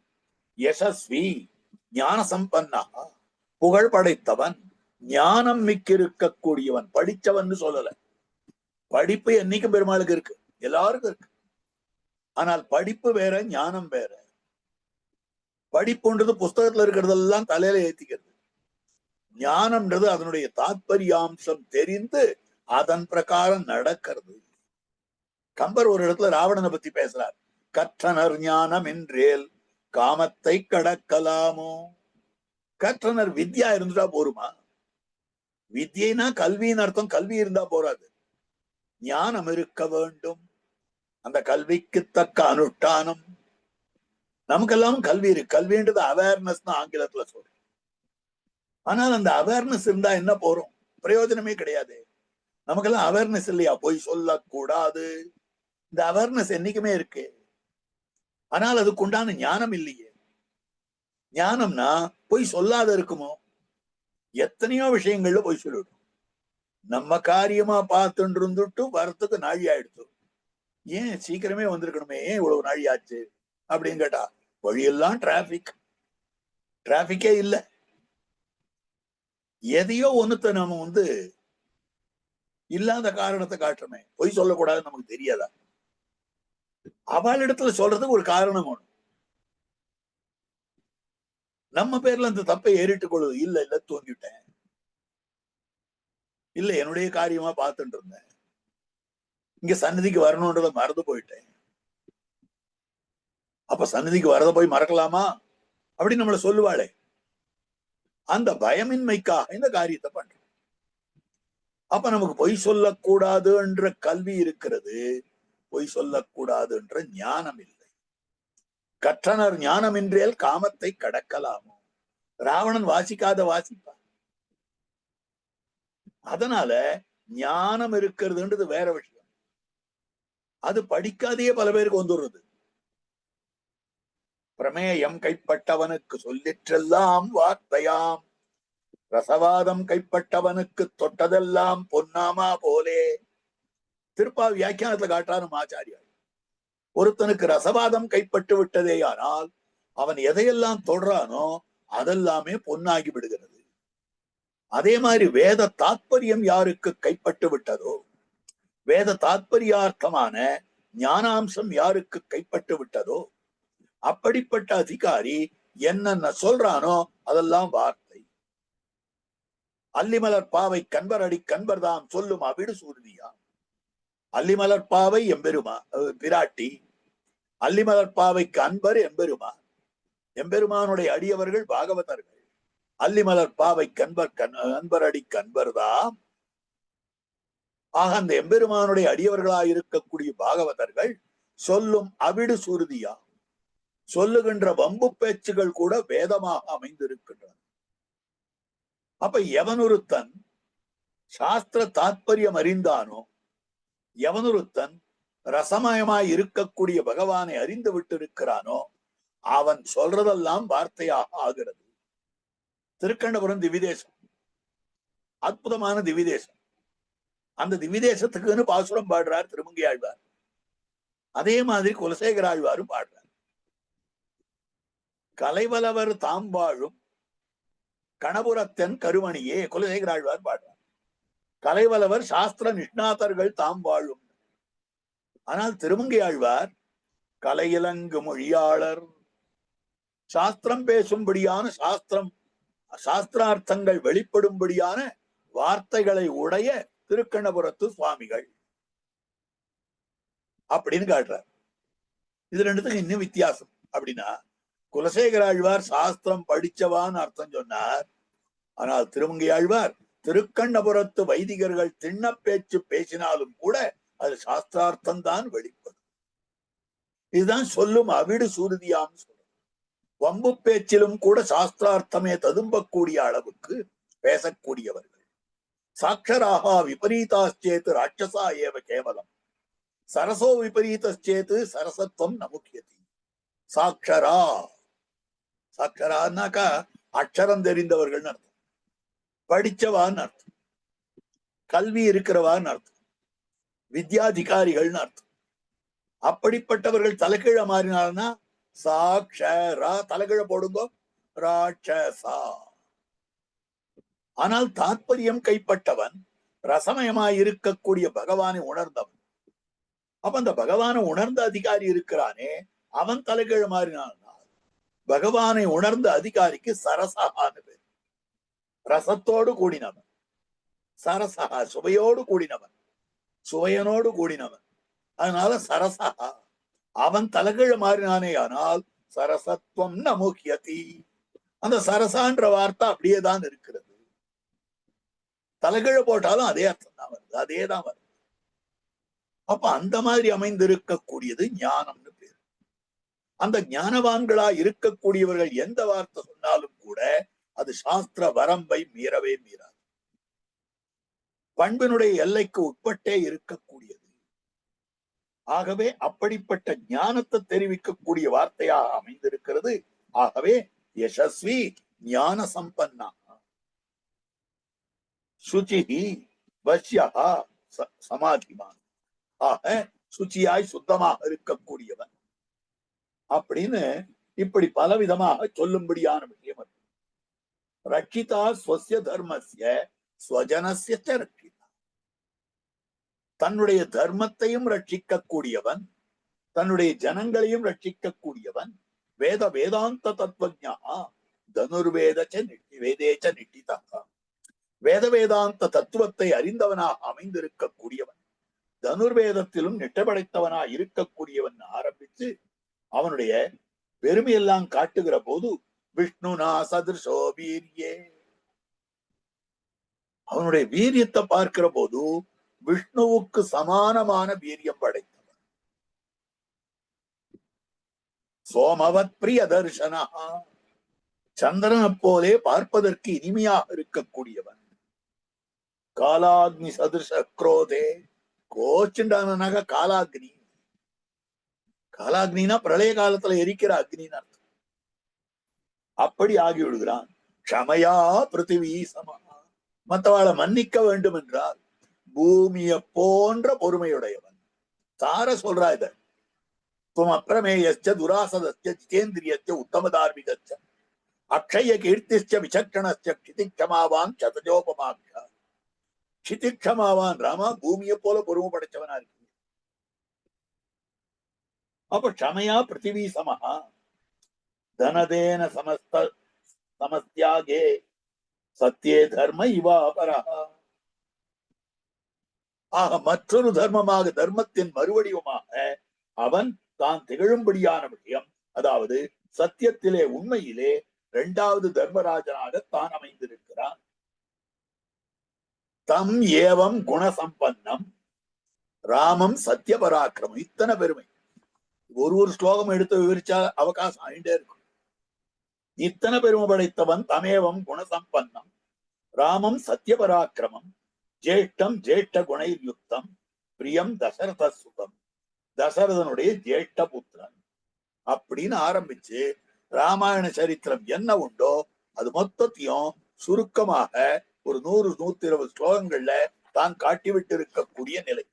யசஸ்வி ஞான சம்பன்னா, புகழ் படைத்தவன், ஞானம் மிக்கிருக்கக்கூடியவன். படிச்சவன் சொல்லல, படிப்பு என்னைக்கும் பெருமாளுக்கு இருக்கு, எல்லாருக்கும் இருக்கு. ஆனால் படிப்பு வேற, ஞானம் வேற. படிப்புன்றது புஸ்தகத்துல இருக்கிறதெல்லாம் தலையில ஏத்திக்கிறது. ஞானம்ன்றது அதனுடைய தாத்பரியாம்சம் தெரிந்து அதன் பிரகாரம் நடக்கிறது. கம்பர் ஒரு இடத்துல ராவணனை பத்தி பேசுறார். கற்றனர் ஞானம் என்றேல் காமத்தை கடக்கலாமோ. கற்றனர் வித்யா இருந்துட்டா போருமா? வித்யைனா கல்வின்னு அர்த்தம். கல்வி இருந்தா போறாது, ஞானம் இருக்க வேண்டும். அந்த கல்விக்கு தக்க அனுஷ்டானம். நமக்கெல்லாம் கல்வி இருக்கு. கல்வின்றது அவேர்னஸ் தான் ஆங்கிலத்துல சொல்றோம். ஆனால் அந்த அவேர்னஸ் இருந்தா என்ன போறோம்? பிரயோஜனமே கிடையாது. நமக்கெல்லாம் அவேர்னஸ் இல்லையா? போய் சொல்லக்கூடாது. இந்த அவேர்னஸ் என்னைக்குமே இருக்கு. ஆனால் அதுக்கு உண்டான ஞானம் இல்லையே. ஞானம்னா போய் சொல்லாத இருக்குமோ? எத்தனையோ விஷயங்கள்ல போய் சொல்லிடும். நம்ம காரியமா பார்த்துட்டு இருந்துட்டு வரத்துக்கு நாழி ஆயிடுச்சு. ஏன் சீக்கிரமே வந்திருக்கணுமே, ஏன் இவ்வளவு நாழி ஆச்சு அப்படின்னு கேட்டா, வழியெல்லாம் டிராபிக்கே இல்ல. எதையோ ஒண்ணுத்த நம்ம இல்லாத காரணத்தை காட்டுறமே. பொய் சொல்லக்கூடாதுன்னு நமக்கு தெரியாதா? அவள் இடத்துல சொல்றதுக்கு ஒரு காரணம் ஒண்ணு. நம்ம பேர்ல அந்த தப்பை ஏறிட்டுக் கொள்வது. இல்ல தூங்கிட்டேன், இல்ல என்னுடைய காரியமா பார்த்துட்டு இருந்தேன், இங்க சன்னதிக்கு வரணும்ன்றத மறந்து போயிட்டேன். அப்ப சன்னதிக்கு வரத போய் மறக்கலாமா அப்படின்னு நம்மள சொல்லுவாளே. அந்த பயமின்மைக்காக இந்த காரியத்தை பண்றோம். அப்ப நமக்கு பொய் சொல்லக்கூடாதுன்ற கல்வி இருக்கிறது, பொய் சொல்லக்கூடாதுன்ற ஞானம் இல்லை. கற்றனர் ஞானமின்றேல் காமத்தை கடக்கலாமோ. ராவணன் வாசிக்காத வாசிப்பான். அதனால ஞானம் இருக்கிறதுன்றது வேற விஷயம். அது படிக்காதையே பல பேருக்கு வந்துடுறது. பிரமேயம் கைப்பட்டவனுக்கு சொல்லிற்றெல்லாம் வார்த்தையாம், ரசவாதம் கைப்பட்டவனுக்கு தொட்டதெல்லாம் பொன்னாமா போலே. திருப்பாவி வியாக்கியானத்துல காட்டாரு ஆச்சாரியார். ஒருத்தனுக்கு ரசவாதம் கைப்பட்டு விட்டதே ஆனால் அவன் எதையெல்லாம் தொடரானோ அதெல்லாமே பொன்னாகி விடுகிறது. அதே மாதிரி வேத தாத்பரியம் யாருக்கு கைப்பட்டு விட்டதோ, வேத தாத்பரியார்த்தமான ஞானாம்சம் யாருக்கு கைப்பட்டு விட்டதோ, அப்படிப்பட்ட அதிகாரி என்னென்ன சொல்றானோ அதெல்லாம் வார்த்தை. அல்லிமலர் பாவை கண்பரடி கண்பர்தாம் சொல்லும் அவிடு சூர்தியா. அல்லிமலர் பாவை எம்பெருமா பிராட்டி, அல்லிமலர் பாவைக்கு அன்பர் எம்பெருமான், எம்பெருமானுடைய அடியவர்கள் பாகவதர்கள். அல்லிமலர் பாவை கண்பர் அன்பர் அடி கண்பர்தாம். ஆக அந்த எம்பெருமானுடைய அடியவர்களாய் இருக்கக்கூடிய பாகவதர்கள் சொல்லும் அவிடு சுருதியா, சொல்லுகின்ற வம்பு பேச்சுகள் கூட வேதமாக அமைந்திருக்கின்றன. அப்ப எவனொருத்தன் சாஸ்திர தாத்பரியம் அறிந்தானோ, எவனொருத்தன் ரசமயமாய் இருக்கக்கூடிய பகவானை அறிந்து விட்டிருக்கிறானோ, அவன் சொல்றதெல்லாம் வார்த்தையாக ஆகிறது. திருக்கண்டபுரம் திவிதேசம், அற்புதமான திவிதேசம். அந்த திவிதேசத்துக்குன்னு பாசுரம் பாடுறார் திருமங்கை ஆழ்வார். அதே மாதிரி குலசேகர ஆழ்வாரும் பாடுறார். கலைவலவர் தாம் வாழும் கணபுரத்தன் கருமணியே குலசேகர ஆழ்வார் பாடுறார். கலைவலவர் சாஸ்திர நிஷ்ணாதர்கள் தாம் வாழும். ஆனால் திருமங்கை ஆழ்வார் கலையிலங்கு மொழியாளர், சாஸ்திரம் பேசும்படியான சாஸ்திரார்த்தங்கள் வெளிப்படும்படியான வார்த்தைகளை உடைய திருக்கண்ணபுரத்து சுவாமிகள் அப்படின்னு காட்டுறார். இது ரெண்டுத்துக்கும் இன்னும் வித்தியாசம். அப்படின்னா குலசேகர ஆழ்வார் சாஸ்திரம் படிச்சவான்னு அர்த்தம் சொன்னார். ஆனால் திருமங்கை ஆழ்வார் திருக்கண்ணபுரத்து வைதிகர்கள் திண்ண பேச்சு பேசினாலும் கூட அது சாஸ்திரார்த்தம் தான் வெளிப்படும். இதுதான் சொல்லும் அவிடு சூருதியாம் சொல்லும். வம்பு பேச்சிலும் கூட சாஸ்திரார்த்தமே ததும்பக்கூடிய அளவுக்கு பேசக்கூடியவர்கள். சாட்சராக விபரீதாச்சேத்து ராட்சசா ஏவ கேவலம், சரசோ விபரீதச்சேத்து சரசத்துவம் நமுக்கியதி. சாட்சரா, சாட்சரான்னாக்கா அக்ஷரம் தெரிந்தவர்கள் அர்த்தம், படிச்சவான்னு அர்த்தம், கல்வி இருக்கிறவான்னு அர்த்தம், வித்யாதிகாரிகள்னு அர்த்தம். அப்படிப்பட்டவர்கள் தலைகீழ மாறினால்னா சாட்சரா, தலைகீழ போடுங்கோ ராட்சசா. ஆனால் தாத்பரியம் கைப்பட்டவன், ரசமயமாய் இருக்கக்கூடிய பகவானை உணர்ந்தவன். அப்ப அந்த பகவானை உணர்ந்த அதிகாரி இருக்கிறானே, அவன் தலைகீழ மாறினான். பகவானை உணர்ந்த அதிகாரிக்கு சரசகான்னு பேர். ரசத்தோடு கூடினவன், சரசகா சுவையோடு கூடினவன், சுவையனோடு கூடினவன். அதனால சரசகா. அவன் தலைகீழ மாறினானே ஆனால் சரசத்துவம் நமுக்கியதி. அந்த சரசான்ற வார்த்தை அப்படியேதான் இருக்கிறது. தலைகீழ போட்டாலும் அதே அர்த்தம் தான் வருது, அதே தான் வருது. அப்ப அந்த மாதிரி அமைந்திருக்கக்கூடியது ஞானம்னு பேர். அந்த ஞானவான்களா இருக்கக்கூடியவர்கள் எந்த வார்த்தை சொன்னாலும் கூட அது சாஸ்திர வரம்பை மீறவே மீறாது. பண்பினுடைய எல்லைக்கு உட்பட்டே இருக்கக்கூடியது. ஆகவே அப்படிப்பட்ட ஞானத்தை தெரிவிக்கக்கூடிய வார்த்தையாக அமைந்திருக்கிறது. ஆகவே யசஸ்வி ஞான சம்பன்னா சுச்சிஹி வஷ்யா சமாதிமான். ஆக சுச்சியாய் சுத்தமாக இருக்கக்கூடியவன் அப்படின்னு இப்படி பலவிதமாக சொல்லும்படியான விஷயம். ரட்சிதா ஸ்வஸ்ய தர்மஸ்ய ஸ்வஜனஸ்ய ச ரட்சிதா. தன்னுடைய தர்மத்தையும் ரட்சிக்கக்கூடியவன், தன்னுடைய ஜனங்களையும் ரட்சிக்கக்கூடியவன். வேத வேதாந்த தத்துவஜா தனுர்வேதச்ச வேதேச்ச நிட்டிதா. வேத வேதாந்த தத்துவத்தை அறிந்தவனாக அமைந்திருக்கக்கூடியவன், தனுர்வேதத்திலும் நிட்டப்படைத்தவனாக இருக்கக்கூடியவன் ஆரம்பித்து அவனுடைய பெருமையெல்லாம் காட்டுகிற போது விஷ்ணுனா சதிர்ஷோ வீரியே, அவனுடைய வீரியத்தை பார்க்கிற போது விஷ்ணுவுக்கு சமானமான வீரியம் படைத்தவன். சோமவத் பிரிய தர்சனா, சந்திரனை போலே பார்ப்பதற்கு இனிமையாக இருக்கக்கூடியவன். காலாக்னி சதுர்ஷ குரோதே, கோச்சுண்டானாக காலாக்னி. காலாக்னினா பிரளய காலத்துல எரிக்கிற அக்னின்னு அர்த்தம். அப்படி ஆகி விடுகிறான். க்ஷமையா பிருத்திவி சமா, மற்றவாளை மன்னிக்க வேண்டும் என்றால் பூமியை போன்ற பொறுமையுடையவன். தார சொல்றா இத. துவம் அப்பிரமேயஸ்ச துராசதஸ்ச ஜிதேந்திரியஸ்ச உத்தம தார்மிகஸ்ச அக்ஷய கீர்த்திஸ்ச விசக்ஷணஸ்ச க்ஷிதிக்ஷமாவான் சதஜோபமாக்ஷ. க்ஷிதிக்ஷமாவான் ராமா, பூமியை போல பொறுமை படைச்சவனா இருக்கு. அப்ப க்ஷமையா பிருத்திவி சமஹா தனதேன சமஸ்தியாகே சத்தியே தர்ம இவாபரஹா. ஆக மற்றொரு தர்மமாக, தர்மத்தின் மறுவடிவமாக அவன் தான் திகழும்படியான விஷயம், அதாவது சத்தியத்திலே உண்மையிலே இரண்டாவது தர்மராஜனாக தான் அமைந்திருக்கிறான். தம் ஏவம் குணசம்பன்னம் ராமம் சத்திய பராக்கிரமம். இத்தனை பெருமை. ஒரு ஸ்லோகம் எடுத்து விவரிச்சா அவகாசம் ஆயிட்டே இருக்கும். இத்தனை பெருமை படைத்தவன் தமேவம் குணசம்பன்னம் ராமம் சத்திய பராக்கிரமம் ஜேஷ்டம் ஜேஷ்ட குணைர் யுக்தம் பிரியம் தசரத சுதம், தசரதனுடைய ஜேஷ்ட புத்திரன் அப்படின்னு ஆரம்பிச்சு ராமாயண சரித்திரம் என்ன உண்டோ அது மொத்தத்தையும் சுருக்கமாக ஒரு 100-120 ஸ்லோகங்கள்ல தான் காட்டிவிட்டு இருக்கக்கூடிய நிலை.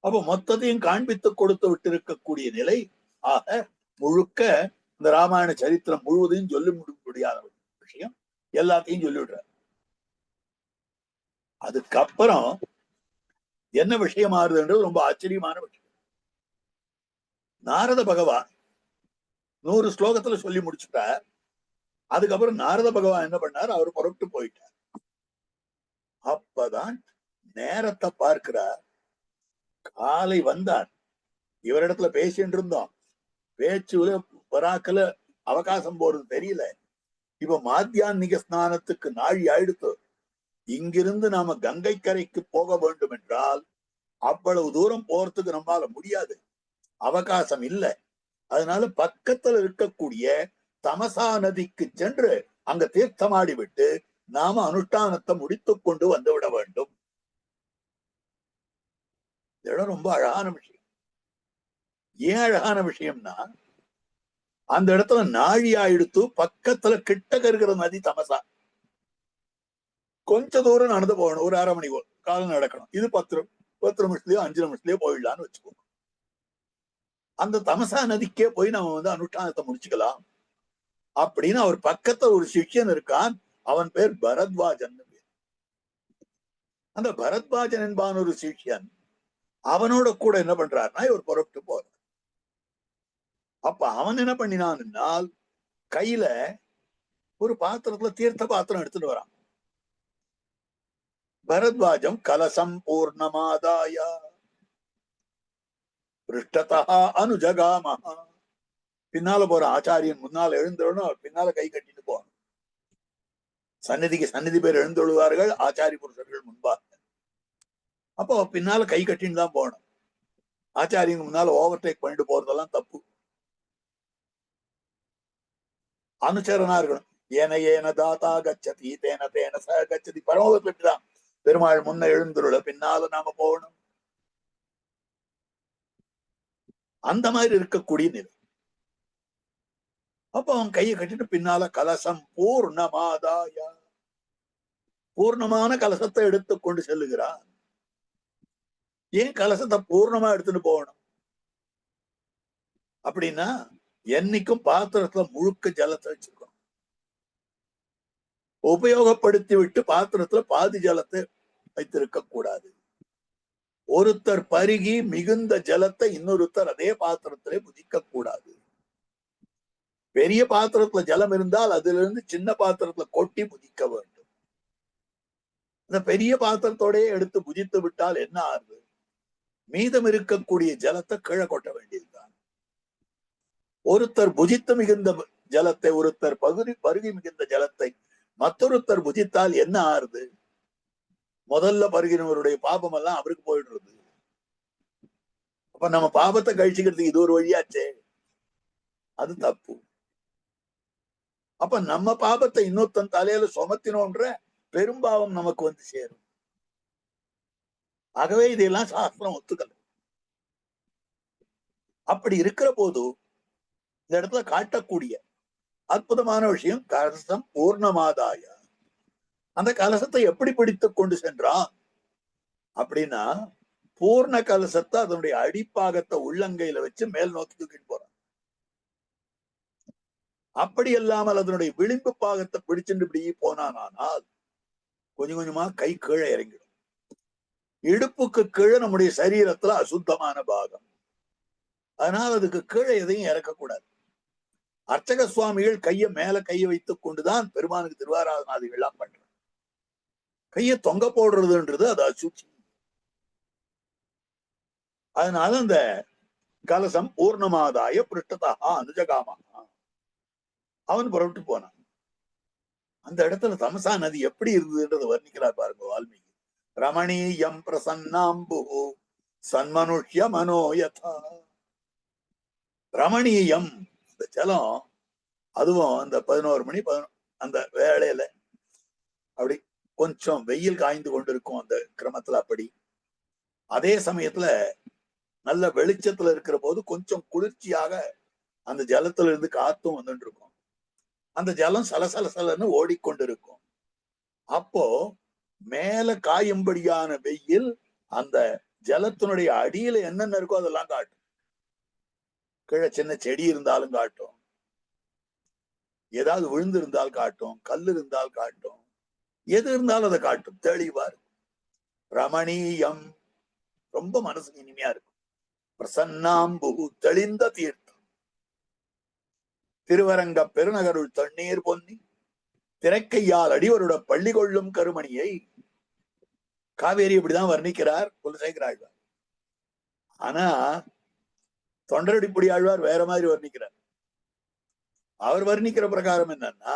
அப்ப மொத்தத்தையும் காண்பித்து கொடுத்து விட்டு இருக்கக்கூடிய நிலை. ஆக முழுக்க இந்த ராமாயண சரித்திரம் முழுவதையும் சொல்லி முடியாத விஷயம் எல்லாத்தையும் சொல்லிவிடுற. அதுக்கப்புறம் என்ன விஷயம் ஆறுதுன்றது ரொம்ப ஆச்சரியமான விஷயம். நாரத பகவான் 100 ஸ்லோகத்துல சொல்லி முடிச்சுட்டார். அதுக்கப்புறம் நாரத பகவான் என்ன பண்ணார், அவர் புறப்பட்டு போயிட்டார். அப்பதான் நேரத்தை பார்க்கிறார். காலை வந்தார், இவரிடத்துல பேசிட்டு இருந்தோம், பேச்சுல பராக்கல அவகாசம் போறது தெரியல. இப்ப மாத்தியான்மிக ஸ்நானத்துக்கு நாழி ஆயிடுத்து. இங்கிருந்து நாம கங்கை கரைக்கு போக வேண்டும் என்றால் அவ்வளவு தூரம் போறதுக்கு நம்மால முடியாது, அவகாசம் இல்லை. அதனால பக்கத்துல இருக்கக்கூடிய தமசா நதிக்கு சென்று அங்க தீர்த்தமாடி விட்டு நாம அனுஷ்டானத்தை முடித்துக் கொண்டு வந்து விட வேண்டும். இடம் ரொம்ப அழகான விஷயம். ஏன் அழகான விஷயம்னா, அந்த இடத்துல நாழி ஆயிடுத்து, பக்கத்துல கிட்டக்க இருக்கிற நதி தமசா. கொஞ்ச தூரம் நடந்து போகணும், ஒரு 1/2 மணி காலம் நடக்கணும். இது 10 நிமிஷத்துலயோ 5 நிமிஷத்துலயோ போயிடலான்னு வச்சுக்கோங்க. அந்த தமசா நதிக்கே போய் நம்ம வந்து அனுஷ்டானத்தை முடிச்சுக்கலாம் அப்படின்னு அவர் பக்கத்துல ஒரு சிஷ்யன் இருக்கான். அவன் பேர் பரத்வாஜன். அந்த பரத்வாஜன் என்பான் ஒரு சிஷ்யன். அவனோட கூட என்ன பண்றாருன்னா இவர் புறப்பட்டு போற. அப்ப அவன் என்ன பண்ணினான், கையில ஒரு பாத்திரத்துல தீர்த்த பாத்திரம் எடுத்துட்டு வரான். பரத்வாஜம் கலசம் பூர்ணமாதாய பிருஷ்டதா அனுஜகாமஹ. பின்னால போற ஆச்சாரியன் முன்னால எழுந்தோடனும் அவர் பின்னால கை கட்டிட்டு போகணும். சந்நிதி பேர் எழுந்தொழுவார்கள், ஆச்சாரிய புருஷர்கள் முன்பாக. அப்போ பின்னால கை கட்டின்னு தான் போகணும். ஆச்சாரியன் முன்னால ஓவர்டேக் பண்ணிட்டு போறதெல்லாம் தப்பு. அனுச்சரனா இருக்கணும். ஏன தாத்தா கச்சதி தேன தேன ச கச்சதி. பரமபதத்தான் பெருமாள் முன்ன எழுந்துருள பின்னால நாம போகணும். அந்த மாதிரி இருக்கக்கூடிய நிலை. அப்ப அவன் கையை கட்டிட்டு பின்னால கலசம் பூர்ணமாதாய, பூர்ணமான கலசத்தை எடுத்து கொண்டு செல்லுகிறான். ஏன் கலசத்தை பூர்ணமா எடுத்துட்டு போகணும் அப்படின்னா, என்னைக்கும் பாத்திரத்துல முழுக்க ஜலத்தை வச்சிருக்கணும். உபயோகப்படுத்தி விட்டு பாத்திரத்துல பாதி ஜலத்தை வைத்திருக்க கூடாது. ஒருத்தர் பருகி மிகுந்த ஜலத்தை இன்னொருத்தர் அதே பாத்திரத்திலே புதிக்க கூடாது. பெரிய பாத்திரத்துல ஜலம் இருந்தால் அதுல இருந்து சின்ன பாத்திரத்துல கொட்டி புதிக்க வேண்டும். இந்த பெரிய பாத்திரத்தோடய எடுத்து புதித்து விட்டால் என்ன ஆகுது, மீதம் இருக்கக்கூடிய ஜலத்தை கீழே கொட்ட வேண்டியதுதான். ஒருத்தர் புஜித்து மிகுந்த ஜலத்தை, ஒருத்தர் பருகி மிகுந்த ஜலத்தை மற்றொருத்தர் புஜித்தால் என்ன ஆறுது, முதல்ல பருகினவருடைய பாபம் எல்லாம் அவருக்கு போயிடுறது. அப்ப நம்ம பாபத்தை கழிச்சுக்கிறதுக்கு இது ஒரு வழியாச்சே, அது தப்பு. அப்ப நம்ம பாபத்தை இன்னொருத்தன் தலையில சுமத்தினோன்ற பெரும்பாவம் நமக்கு வந்து சேரும். ஆகவே இதெல்லாம் சாஸ்திரம் ஒத்துக்கல. அப்படி இருக்கிற போது இந்த இடத்துல காட்டக்கூடிய அற்புதமான விஷயம் கலசம் பூர்ணமாதாய. அந்த கலசத்தை எப்படி பிடித்துக் கொண்டு சென்றான் அப்படின்னா, பூர்ண கலசத்தை அதனுடைய அடிப்பாகத்தை உள்ளங்கையில வச்சு மேல் நோக்கி தூக்கிட்டு போறான். அப்படி இல்லாமல் அதனுடைய விளிம்பு பாகத்தை பிடிச்சுட்டு இப்படி போனானால் கொஞ்சம் கொஞ்சமா கை கீழே இறங்கிடும். இடுப்புக்கு கீழே நம்முடைய சரீரத்துல அசுத்தமான பாகம், அதனால அதுக்கு கீழே எதையும் இறக்கக்கூடாது. அர்ச்சக சுவாமிகள் கையை மேல கையை வைத்துக் கொண்டுதான் பெருமானுக்கு திருவாராதனாதிகள் எல்லாம் பண்றாங்க. கையை தொங்க போடுறதுன்றது அது அசுச்சி. அதனால அந்த கலசம் பூர்ணமாதாய பிருஷ்டதா அனுஜகாமா அவன் புறப்பட்டு போனான். அந்த இடத்துல தமசா நதி எப்படி இருந்ததுன்றதை வர்ணிக்கிறார் பாருங்க வால்மீகி. ரமணீயம் பிரசன்னாம்பு சன்மனுஷ்ய மனோயதா. ரமணீயம் இந்த ஜலம், அதுவும் அந்த 11 மணி அந்த வேளையில அப்படி கொஞ்சம் வெயில் காய்ந்து கொண்டிருக்கும் அந்த கிரமத்துல. அப்படி அதே சமயத்துல நல்ல வெளிச்சத்துல இருக்கிற போது கொஞ்சம் குளிர்ச்சியாக அந்த ஜலத்துல இருந்து காத்தும் வந்துட்டு இருக்கும். அந்த ஜலம் சலசலசலன்னு ஓடிக்கொண்டிருக்கும். அப்போ மேல காயும்படியான வெயில் அந்த ஜலத்தினுடைய அடியில என்னென்ன இருக்கோ அதெல்லாம் காட்டும். கீழே சின்ன செடி இருந்தாலும் காட்டும், ஏதாவது விழுந்து இருந்தால் காட்டும், கல் இருந்தால் காட்டும், எது இருந்தாலும் அதை காட்டும். தெளிவா இருக்கும். ரமணீயம், ரொம்ப மனசுக்கு இனிமையா இருக்கும். பிரசன்னாம்பு, தெளிந்த தீர்த்தம். திருவரங்க பெருநகருள் தண்ணீர் பொன்னி திரைக்கையால் அடிவருட பள்ளி கொள்ளும் கருமணியை. காவேரி இப்படிதான் வர்ணிக்கிறார் குலசேகர ஆழ்வார். ஆனா தொண்டரடிப்புடி ஆழ்வார் வேற மாதிரி வர்ணிக்கிறார். அவர் வர்ணிக்கிற பிரகாரம் என்னன்னா,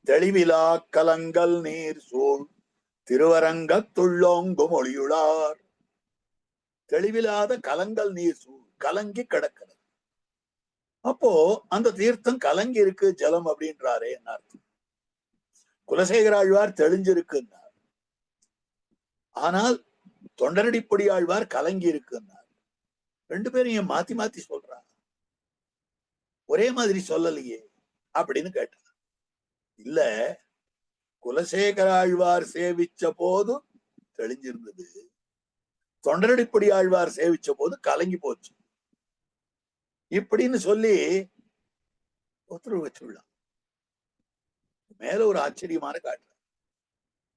தெளிவிலா கலங்கல் நீர் சூழ் திருவரங்க துள்ளோங்கும் ஒளியுளார். தெளிவில்லாத கலங்கல் நீர் சூழ், கலங்கி கிடக்கிறது. அப்போ அந்த தீர்த்தம் கலங்கி இருக்கு ஜலம் அப்படின்றாரே என்ன அர்த்தம்? குலசேகர ஆழ்வார் தெளிஞ்சிருக்குன்னார், ஆனால் தொண்டரடிப்பொடி ஆழ்வார் கலங்கி இருக்குன்னார். ரெண்டு பேரும் ஏன் மாத்தி மாத்தி சொல்றாங்க? ஒரே மாதிரி சொல்லலையே அப்படின்னு கேட்டார். இல்ல, குலசேகர ஆழ்வார் சேவிச்ச போது தெளிஞ்சிருந்தது, தொண்டரடிப்பொடி ஆழ்வார் சேவிச்ச போது கலங்கி போச்சு இப்படின்னு சொல்லி ஒத்துழைப்பு வச்சுள்ளான். மேல ஒரு ஆச்சரியமான காட்டு.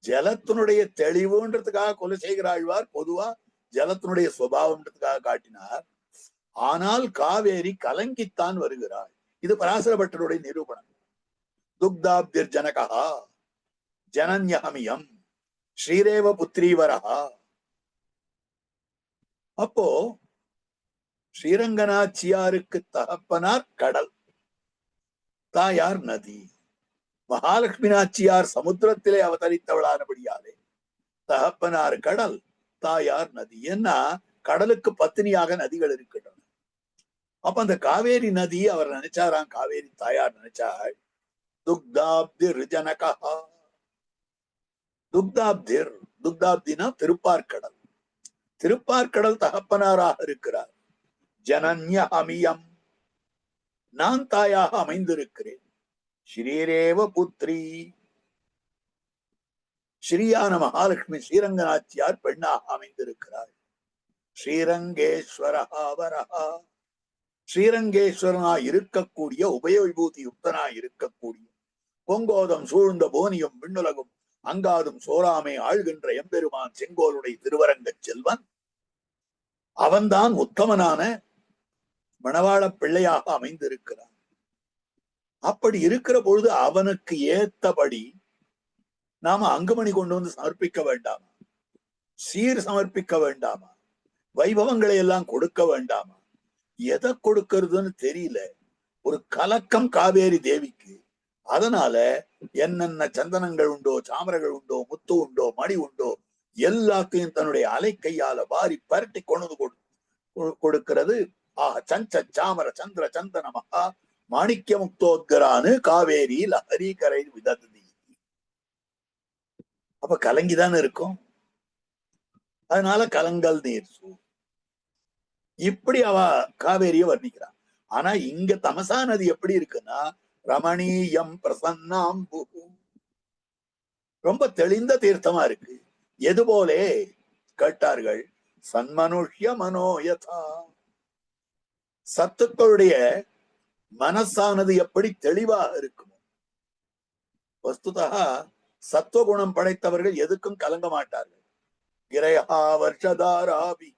ஜலத்தினுடைய தெளிவுன்றதுக்காக குலசேகர ஆழ்வார் பொதுவா ஜலத்தினுடைய சுபாவம்ன்றதுக்காக காட்டினார். ஆனால் காவேரி கலங்கித்தான் வருகிறாள். இது பராசர பட்டருடைய நிரூபணம். துக்தாப்திர் ஜனகா ஜனன்யஹமியம் ஸ்ரீரேவ புத்திரீவரஹா. அப்போ ஸ்ரீரங்கநாச்சியாருக்கு தகப்பனார் கடல், தாயார் நதி. மகாலட்சுமி நாச்சியார் சமுத்திரத்திலே அவதரித்தவளானபடியாலே தகப்பனார் கடல், தாயார் நதி. ஏன்னா கடலுக்கு பத்தினியாக நதிகள் இருக்கின்றன. அப்ப அந்த காவேரி நதி அவர் நினைச்சாராம், காவேரி தாயார் நினைச்சாள், துக்தாப்திர் ஜனகா. துக்தாப்திர், துக்தாப்தினா திருப்பார்கடல். திருப்பார்கடல் தகப்பனாராக இருக்கிறார். ஜனன்ய அமியம், நான் தாயாக அமைந்திருக்கிறேன். ஸ்ரீரேவ புத்ரி, ஸ்ரீயான மகாலட்சுமி ஸ்ரீரங்கநாச்சியார் பெண்ணாக அமைந்திருக்கிறார். ஸ்ரீரங்கேஸ்வரஹா வரஹா, ஸ்ரீரங்கேஸ்வரனாய் இருக்கக்கூடிய உபயவிபூதி யுக்தனாய் இருக்கக்கூடிய பொங்கோதம் சூழ்ந்த போனியும் விண்ணுலகும் அங்காதும் சோராமை ஆழ்கின்ற எம்பெருமான் செங்கோலுடைய திருவரங்க செல்வன். அவன்தான் உத்தமனான மணவாள பிள்ளையாக அமைந்திருக்கிறான். அப்படி இருக்கிற பொழுது அவனுக்கு ஏத்தபடி நாம அங்குமணி கொண்டு வந்து சமர்ப்பிக்க வேண்டாமா? சீர் சமர்ப்பிக்க வேண்டாமா? வைபவங்களை எல்லாம் கொடுக்க வேண்டாமா? எதை கொடுக்கறதுன்னு தெரியல. ஒரு கலக்கம் காவேரி தேவிக்கு. அதனால என்னென்ன சந்தனங்கள் உண்டோ, சாமரங்கள் உண்டோ, முத்து உண்டோ, மணி உண்டோ, எல்லாத்தையும் தன்னுடைய அலை கையால வாரி பரட்டி கொண்டு கொடுக்கிறது. சாமர சந்திர சந்தன மகா மாணிக்க முக்தோத்கரானு காவேரி லஹரி கரை விததி. அப்ப கலங்கிதானே இருக்கும். அதனால கலங்கல் நீர் இப்படி அவ காவேரிய வர்ணிக்கிறான். ஆனா இங்க தமசா நதி எப்படி இருக்குன்னா ரமணீயம் பிரசன்னாம் ரொம்ப தெளிந்த தீர்த்தமா இருக்கு. எது போலே கேட்டார்கள், சன்மனுஷ்ய மனோயதா, சத்துக்களுடைய மனசானது எப்படி தெளிவாக இருக்கும். வஸ்துதா சத்துவகுணம் படைத்தவர்கள் எதுக்கும் கலங்க மாட்டார்கள். கிரயா வருஷதாராபி,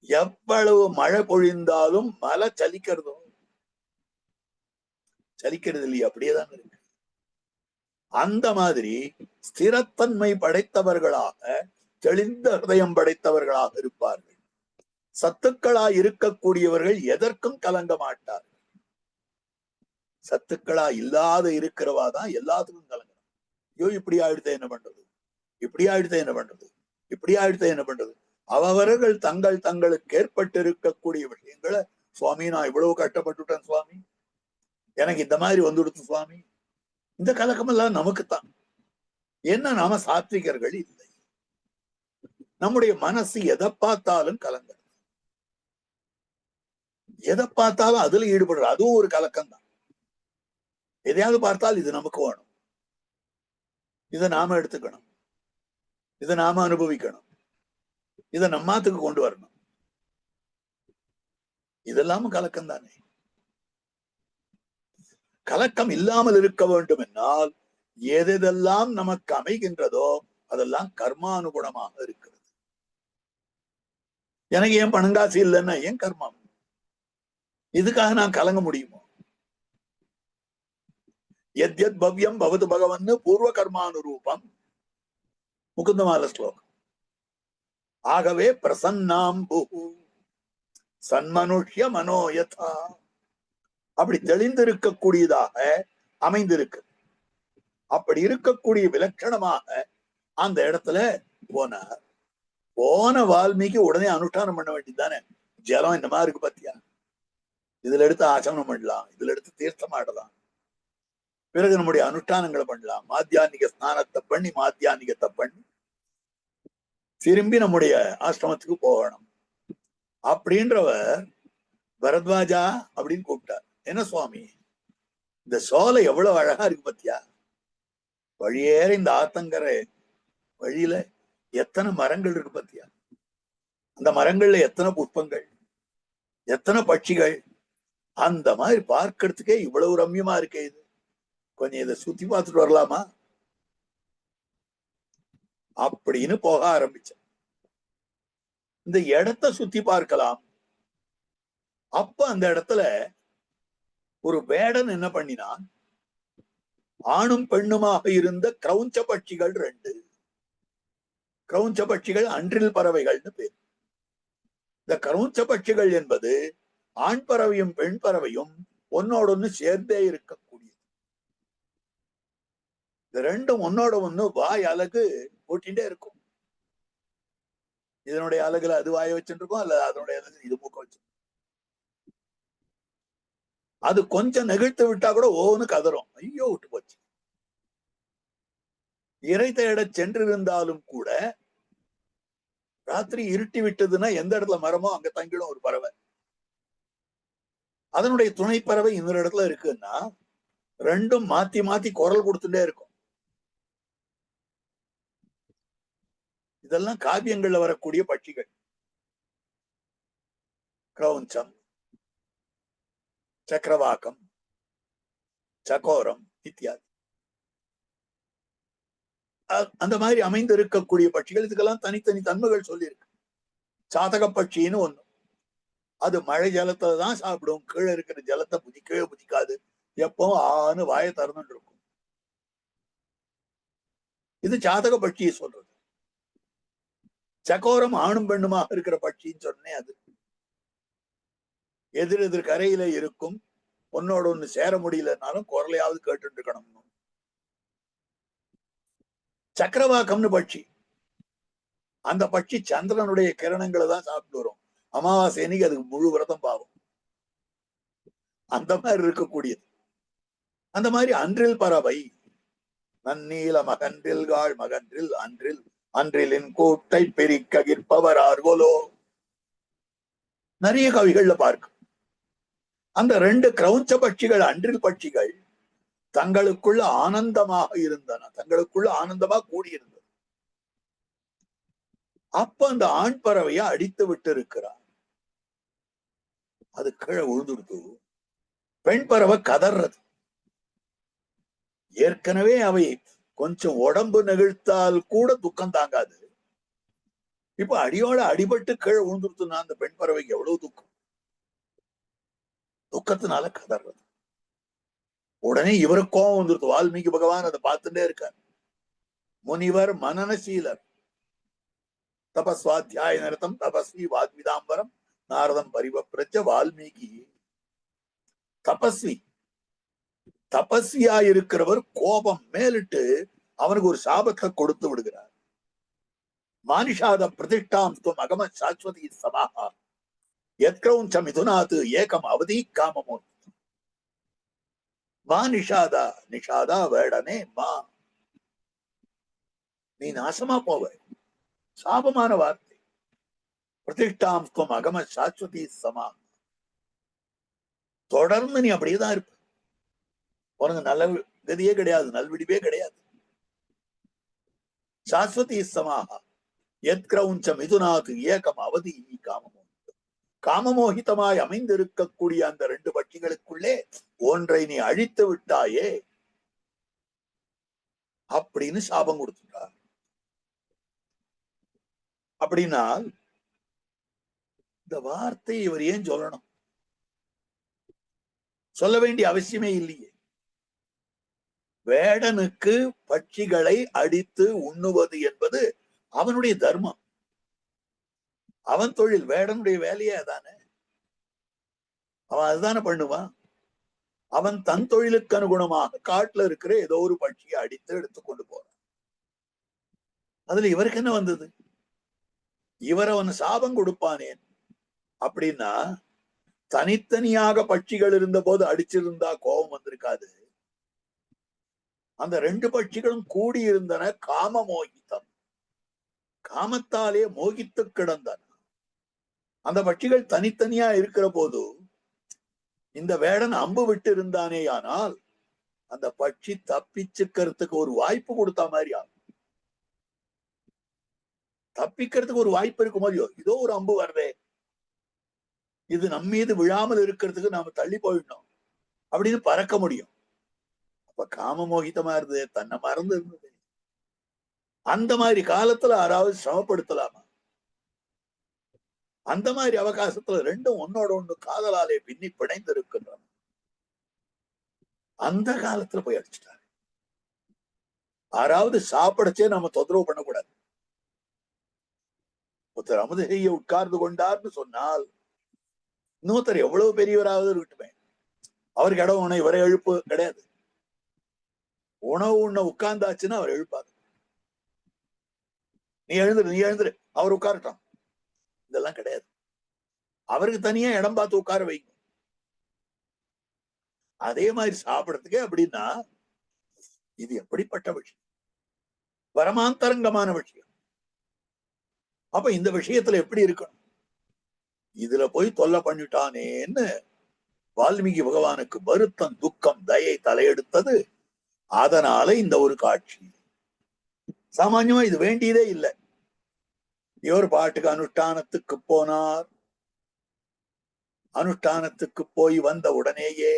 எவ்வளவு மழை பொழிந்தாலும் மலை சலிக்கிறது இல்லையா, அப்படியேதான் இருக்கு. அந்த மாதிரி ஸ்திரத்தன்மை படைத்தவர்களாக தெளிந்த ஹிருதயம் படைத்தவர்களாக இருப்பார்கள். சத்துக்களாய் இருக்கக்கூடியவர்கள் எதற்கும் கலங்க மாட்டார்கள். சத்துக்களா இல்லாத இருக்கிறவாதான் எல்லாத்துக்கும் கலங்கணும். ஐயோ இப்படி ஆயிடுத்த என்ன பண்றது, இப்படி ஆயிடுத்த என்ன பண்றது, இப்படி ஆயிடுத்த என்ன பண்றது. அவர்கள் தங்களுக்கு ஏற்பட்டு இருக்கக்கூடிய விஷயங்களை, சுவாமி நான் இவ்வளவு கஷ்டப்பட்டுட்டேன் சுவாமி, எனக்கு இந்த மாதிரி வந்துடுத்து சுவாமி, இந்த கலக்கம் எல்லாம் நமக்குத்தான். என்ன நாம சாத்விகர்கள் இல்லை. நம்முடைய மனசு எதை பார்த்தாலும் கலங்க, எதை பார்த்தாலும் அதுல ஈடுபடுற, அதுவும் ஒரு கலக்கம் தான். எதையாவது பார்த்தால் இது நமக்கு வேணும், இதை நாம எடுத்துக்கணும், இதை நாம அனுபவிக்கணும், இதை நம்மாத்துக்கு கொண்டு வரணும். இதெல்லாம் கலக்கம் தானே. கலக்கம் இல்லாமல் இருக்க வேண்டும் என்னால் எதெல்லாம் நமக்கு அமைகின்றதோ அதெல்லாம் கர்மானுகுணமாக இருக்கிறது. எனக்கு ஏன் பணங்காசு இல்லைன்னா ஏன் கர்மம், இதுக்காக நான் கலங்க முடியுமோ? எத்யத் பவ்யம் பவது பகவன் பூர்வ கர்மானுரூபம், முகுந்தமால ஸ்லோகம். ஆகவே பிரசன்னாம் சன்மனுஷ்ய மனோயதா, அப்படி தெளிந்திருக்கக்கூடியதாக அமைந்திருக்கு. அப்படி இருக்கக்கூடிய விலட்சணமாக அந்த இடத்துல போனார். போன வால்மீகி உடனே அனுஷ்டானம் பண்ண வேண்டியதுதானே. ஜலம் இந்த மாதிரி இருக்கு பாத்தியா, இதுல எடுத்து ஆச்சமனம் பண்ணலாம், இதுல எடுத்து தீர்த்தம் ஆடலாம், பிறகு நம்முடைய அனுஷ்டானங்களை பண்ணலாம். மாத்தியானிக ஸ்நானத்தை பண்ணி மாத்தியானிகத்தை பண்ணி திரும்பி நம்முடைய ஆசிரமத்துக்கு போகணும். அப்படின்றவர் பரத்வாஜா அப்படின்னு கூப்பிட்டார். என்ன சுவாமி, இந்த சோலை எவ்வளவு அழகா இருக்கு பத்தியா, வழியேற இந்த ஆத்தங்கரை வழியில எத்தனை மரங்கள் இருக்கு பத்தியா, அந்த மரங்கள்ல எத்தனை புஷ்பங்கள், எத்தனை பட்சிகள், அந்த மாதிரி பார்க்கறதுக்கே இவ்வளவு ரம்யமா இருக்கே, இது கொஞ்சம் இதை சுத்தி பார்த்துட்டு வரலாமா அப்படின்னு போக ஆரம்பிச்ச. இந்த இடத்தை சுத்தி பார்க்கலாம். அப்ப அந்த இடத்துல ஒரு வேடன் என்ன பண்ணினான், ஆணும் பெண்ணுமாக இருந்த கிரௌஞ்ச பட்சிகள் 2. கிரௌஞ்ச பட்சிகள் அன்றில் பறவைகள்னு பேர். இந்த கிரௌஞ்ச பட்சிகள் என்பது ஆண் பறவையும் பெண் பறவையும் ஒன்னோடொன்னு சேர்ந்தே இருக்கக்கூடியது. இந்த ரெண்டும் ஒன்னோட ஒண்ணு வாய் அலகு போட்டிகிட்டே இருக்கும். இதனுடைய அலகுல அது வாய வச்சுட்டு இருக்கும், அல்ல அதனுடைய அலகு இது மூக்க வச்சு. அது கொஞ்சம் நெகிழ்த்து விட்டா கூட ஓன்னு கதறும், ஐயோ விட்டு போச்சு. இறை தேட சென்றிருந்தாலும் கூட ராத்திரி இருட்டி விட்டதுன்னா எந்த இடத்துல மரமோ அங்க தங்கிடும் ஒரு பறவை. அதனுடைய துணை பறவை இன்னொரு இடத்துல இருக்குன்னா ரெண்டும் மாத்தி மாத்தி குரல் கொடுத்துட்டே இருக்கும். இதெல்லாம் காவியங்கள்ல வரக்கூடிய பட்சிகள். கிரௌஞ்சம், சக்கரவாக்கம், சகோரம் இத்தியாதி அந்த மாதிரி அமைந்து இருக்கக்கூடிய பட்சிகள். இதுக்கெல்லாம் தனித்தனி தன்மைகள் சொல்லியிருக்கு. சாதக பட்சின்னு ஒண்ணு, அது மழை ஜலத்தை தான் சாப்பிடும், கீழே இருக்கிற ஜலத்தை புதிக்கவே புதிக்காது, எப்பவும் ஆன்னு வாயை திறந்துட்டு இருக்கும். இது சாதக பட்சியை சொல்றது. சகோரம் ஆணும் பெண்ணுமாக இருக்கிற பட்சின்னு சொன்னேன். அது எதிர் கரையில இருக்கும், ஒன்னோட ஒண்ணு சேர முடியலனாலும் குரலையாவது கேட்டு இருக்கணும். சக்கரவாக்கம்னு பட்சி, அந்த பட்சி சந்திரனுடைய கிரணங்களை தான் சாப்பிட்டு வரும். அமாவாசை அன்னைக்கு அதுக்கு முழு விரதம் பாவம். அந்த மாதிரி இருக்கக்கூடியது. அந்த மாதிரி அன்றில் பறவை நன்னீல மகன்றில்காள் மகன்றில் அன்றில் அன்றிலின் கூட்டை பெரிக்ககிர்ப்பவர் ஆர்கோலோ. நிறைய கவிகள்ல பார்க்கும். அந்த ரெண்டு கிரௌஞ்ச பட்சிகள், அன்றில் பட்சிகள் தங்களுக்குள்ள ஆனந்தமாக இருந்தன, தங்களுக்குள்ள ஆனந்தமா கூடியிருந்தது. அப்ப அந்த ஆண் பறவையை அடித்து விட்டு இருக்கிறார். அது கீழே உழுதுடுத்து. பெண் பறவை கதறது. ஏற்கனவே அவை கொஞ்சம் உடம்பு நெகிழ்த்தால் கூட துக்கம் தாங்காது. இப்ப அடியோட அடிபட்டு கீழே உழுந்துருத்துனா அந்த பெண் பறவைக்கு எவ்வளவு துக்கம். துக்கத்தினால கதறது. உடனே இவருக்கு கோபம் வந்துருது. வால்மீகி பகவான் அதை பார்த்துட்டே இருக்கார். முனிவர் மனநசீலர் தபஸ்வாத்தியாய நிரதம் தபஸ்வி வாக்விதாம்பரம் நாரதம் பரிவப்ரச்ச. வால்மீகி தபஸ்வி, தபஸ்வியா இருக்கிறவர் கோபம் மேலிட்டு அவனுக்கு ஒரு சாபத்தை கொடுத்து விடுகிறார். மானிஷாத பிரதிஷ்டாம் துவம் அகம சாஸ்வதி சமாஹா யத்கிரௌஞ்ச மிதுனாத் ஏகம் அவதி காமமோ. மா நிஷாதா, நிஷாதா வேடனே மா, நீ நாசமா போவ. சாபமான வார்த்தை. பிரதிஷ்டாம் துவம் அகம சாஸ்வதி சமா, தொடர்ந்து நீ அப்படியேதான் இருப்ப. உனக்கு நல்ல கதியே கிடையாது, நல்விடிவே கிடையாது. சாஸ்வதி சமாக யத்கிரௌஞ்ச மிதுனாத் ஏகம் அவதி காமமோ. காமமோகிதமாய் அமைந்திருக்கக்கூடிய அந்த ரெண்டு பட்சிகளுக்குள்ளே ஒன்றை நீ அழித்து விட்டாயே அப்படின்னு சாபம் கொடுத்துட்டார். அப்படின்னா இந்த வார்த்தை இவர் ஏன் சொல்லணும்? சொல்ல வேண்டிய அவசியமே இல்லையே. வேடனுக்கு பட்சிகளை அடித்து உண்ணுவது என்பது அவனுடைய தர்மம், அவன் தொழில். வேடனுடைய வேலையே அதானே, அவன் அதுதானே பண்ணுவான். அவன் தன் தொழிலுக்கு அனுகுணமாக காட்டுல இருக்கிற ஏதோ ஒரு பட்சியை அடித்து எடுத்துக்கொண்டு போறான். அதுல இவருக்கு என்ன வந்தது? இவர் அவன் சாபம் கொடுப்பானேன் அப்படின்னா, தனித்தனியாக பட்சிகள் இருந்த போது அடிச்சிருந்தா கோபம் வந்திருக்காது. அந்த ரெண்டு பட்சிகளும் கூடியிருந்தன. காம மோகித்தம், காமத்தாலே மோகித்து கிடந்தன. அந்த பட்சிகள் தனித்தனியா இருக்கிற போது இந்த வேடன் அம்பு விட்டு இருந்தானே, ஆனால் அந்த பட்சி தப்பிச்சுக்கிறதுக்கு ஒரு வாய்ப்பு கொடுத்த மாதிரி ஆகும். தப்பிக்கிறதுக்கு ஒரு வாய்ப்பு இருக்கும் போது, இதோ ஒரு அம்பு வருதே, இது நம்ம மீது விழாமல் இருக்கிறதுக்கு நாம தள்ளி போயிடணும் அப்படின்னு பறக்க முடியும். அப்ப காம மோகிதமா இருந்தது, தன்னை மறந்து இருந்தது. அந்த மாதிரி காலத்துல யாராவது சமப்படுத்தலாமா? அந்த மாதிரி அவகாசத்துல ரெண்டும் ஒன்னோட ஒண்ணு காதலாலே பின்னி பிணைந்து இருக்கின்றன. அந்த காலத்துல போய் அடிச்சுட்டாரு. யாராவது சாப்பிடச்சே நம்ம தொந்தரவு பண்ணக்கூடாது. ஒருத்தர் அமுது செய்ய உட்கார்ந்து கொண்டார்னு சொன்னால் இன்னொருத்தர் எவ்வளவு பெரியவராவது இருக்கட்டுமே, அவருக்கு இடம் உணவு இவரை எழுப்பு கிடையாது. உணவு உண்ண உட்கார்ந்தாச்சுன்னா அவர் எழுப்பாரு. நீ எழுந்துரு, நீ எழுந்துரு, அவர் உட்காரட்டும், இதெல்லாம் கிடையாது. அவருக்கு தனியா இடம் பார்த்து உட்கார வைங்க. அதே மாதிரி சாப்பிடறதுக்கே அப்படின்னா இது எப்படிப்பட்ட விஷயம், பரமாந்தரங்கமான விஷயம். அப்ப இந்த விஷயத்துல எப்படி இருக்கணும்? இதுல போய் தொல்லை பண்ணிட்டானேன்னு வால்மீகி பகவானுக்கு வருத்தம், துக்கம், தயை தலையெடுத்தது. அதனால இந்த ஒரு காட்சி. சாமான்யமா இது வேண்டியதே இல்லை. இவர் பாட்டுக்கு அனுஷ்டானத்துக்கு போனார். அனுஷ்டானத்துக்கு போய் வந்த உடனேயே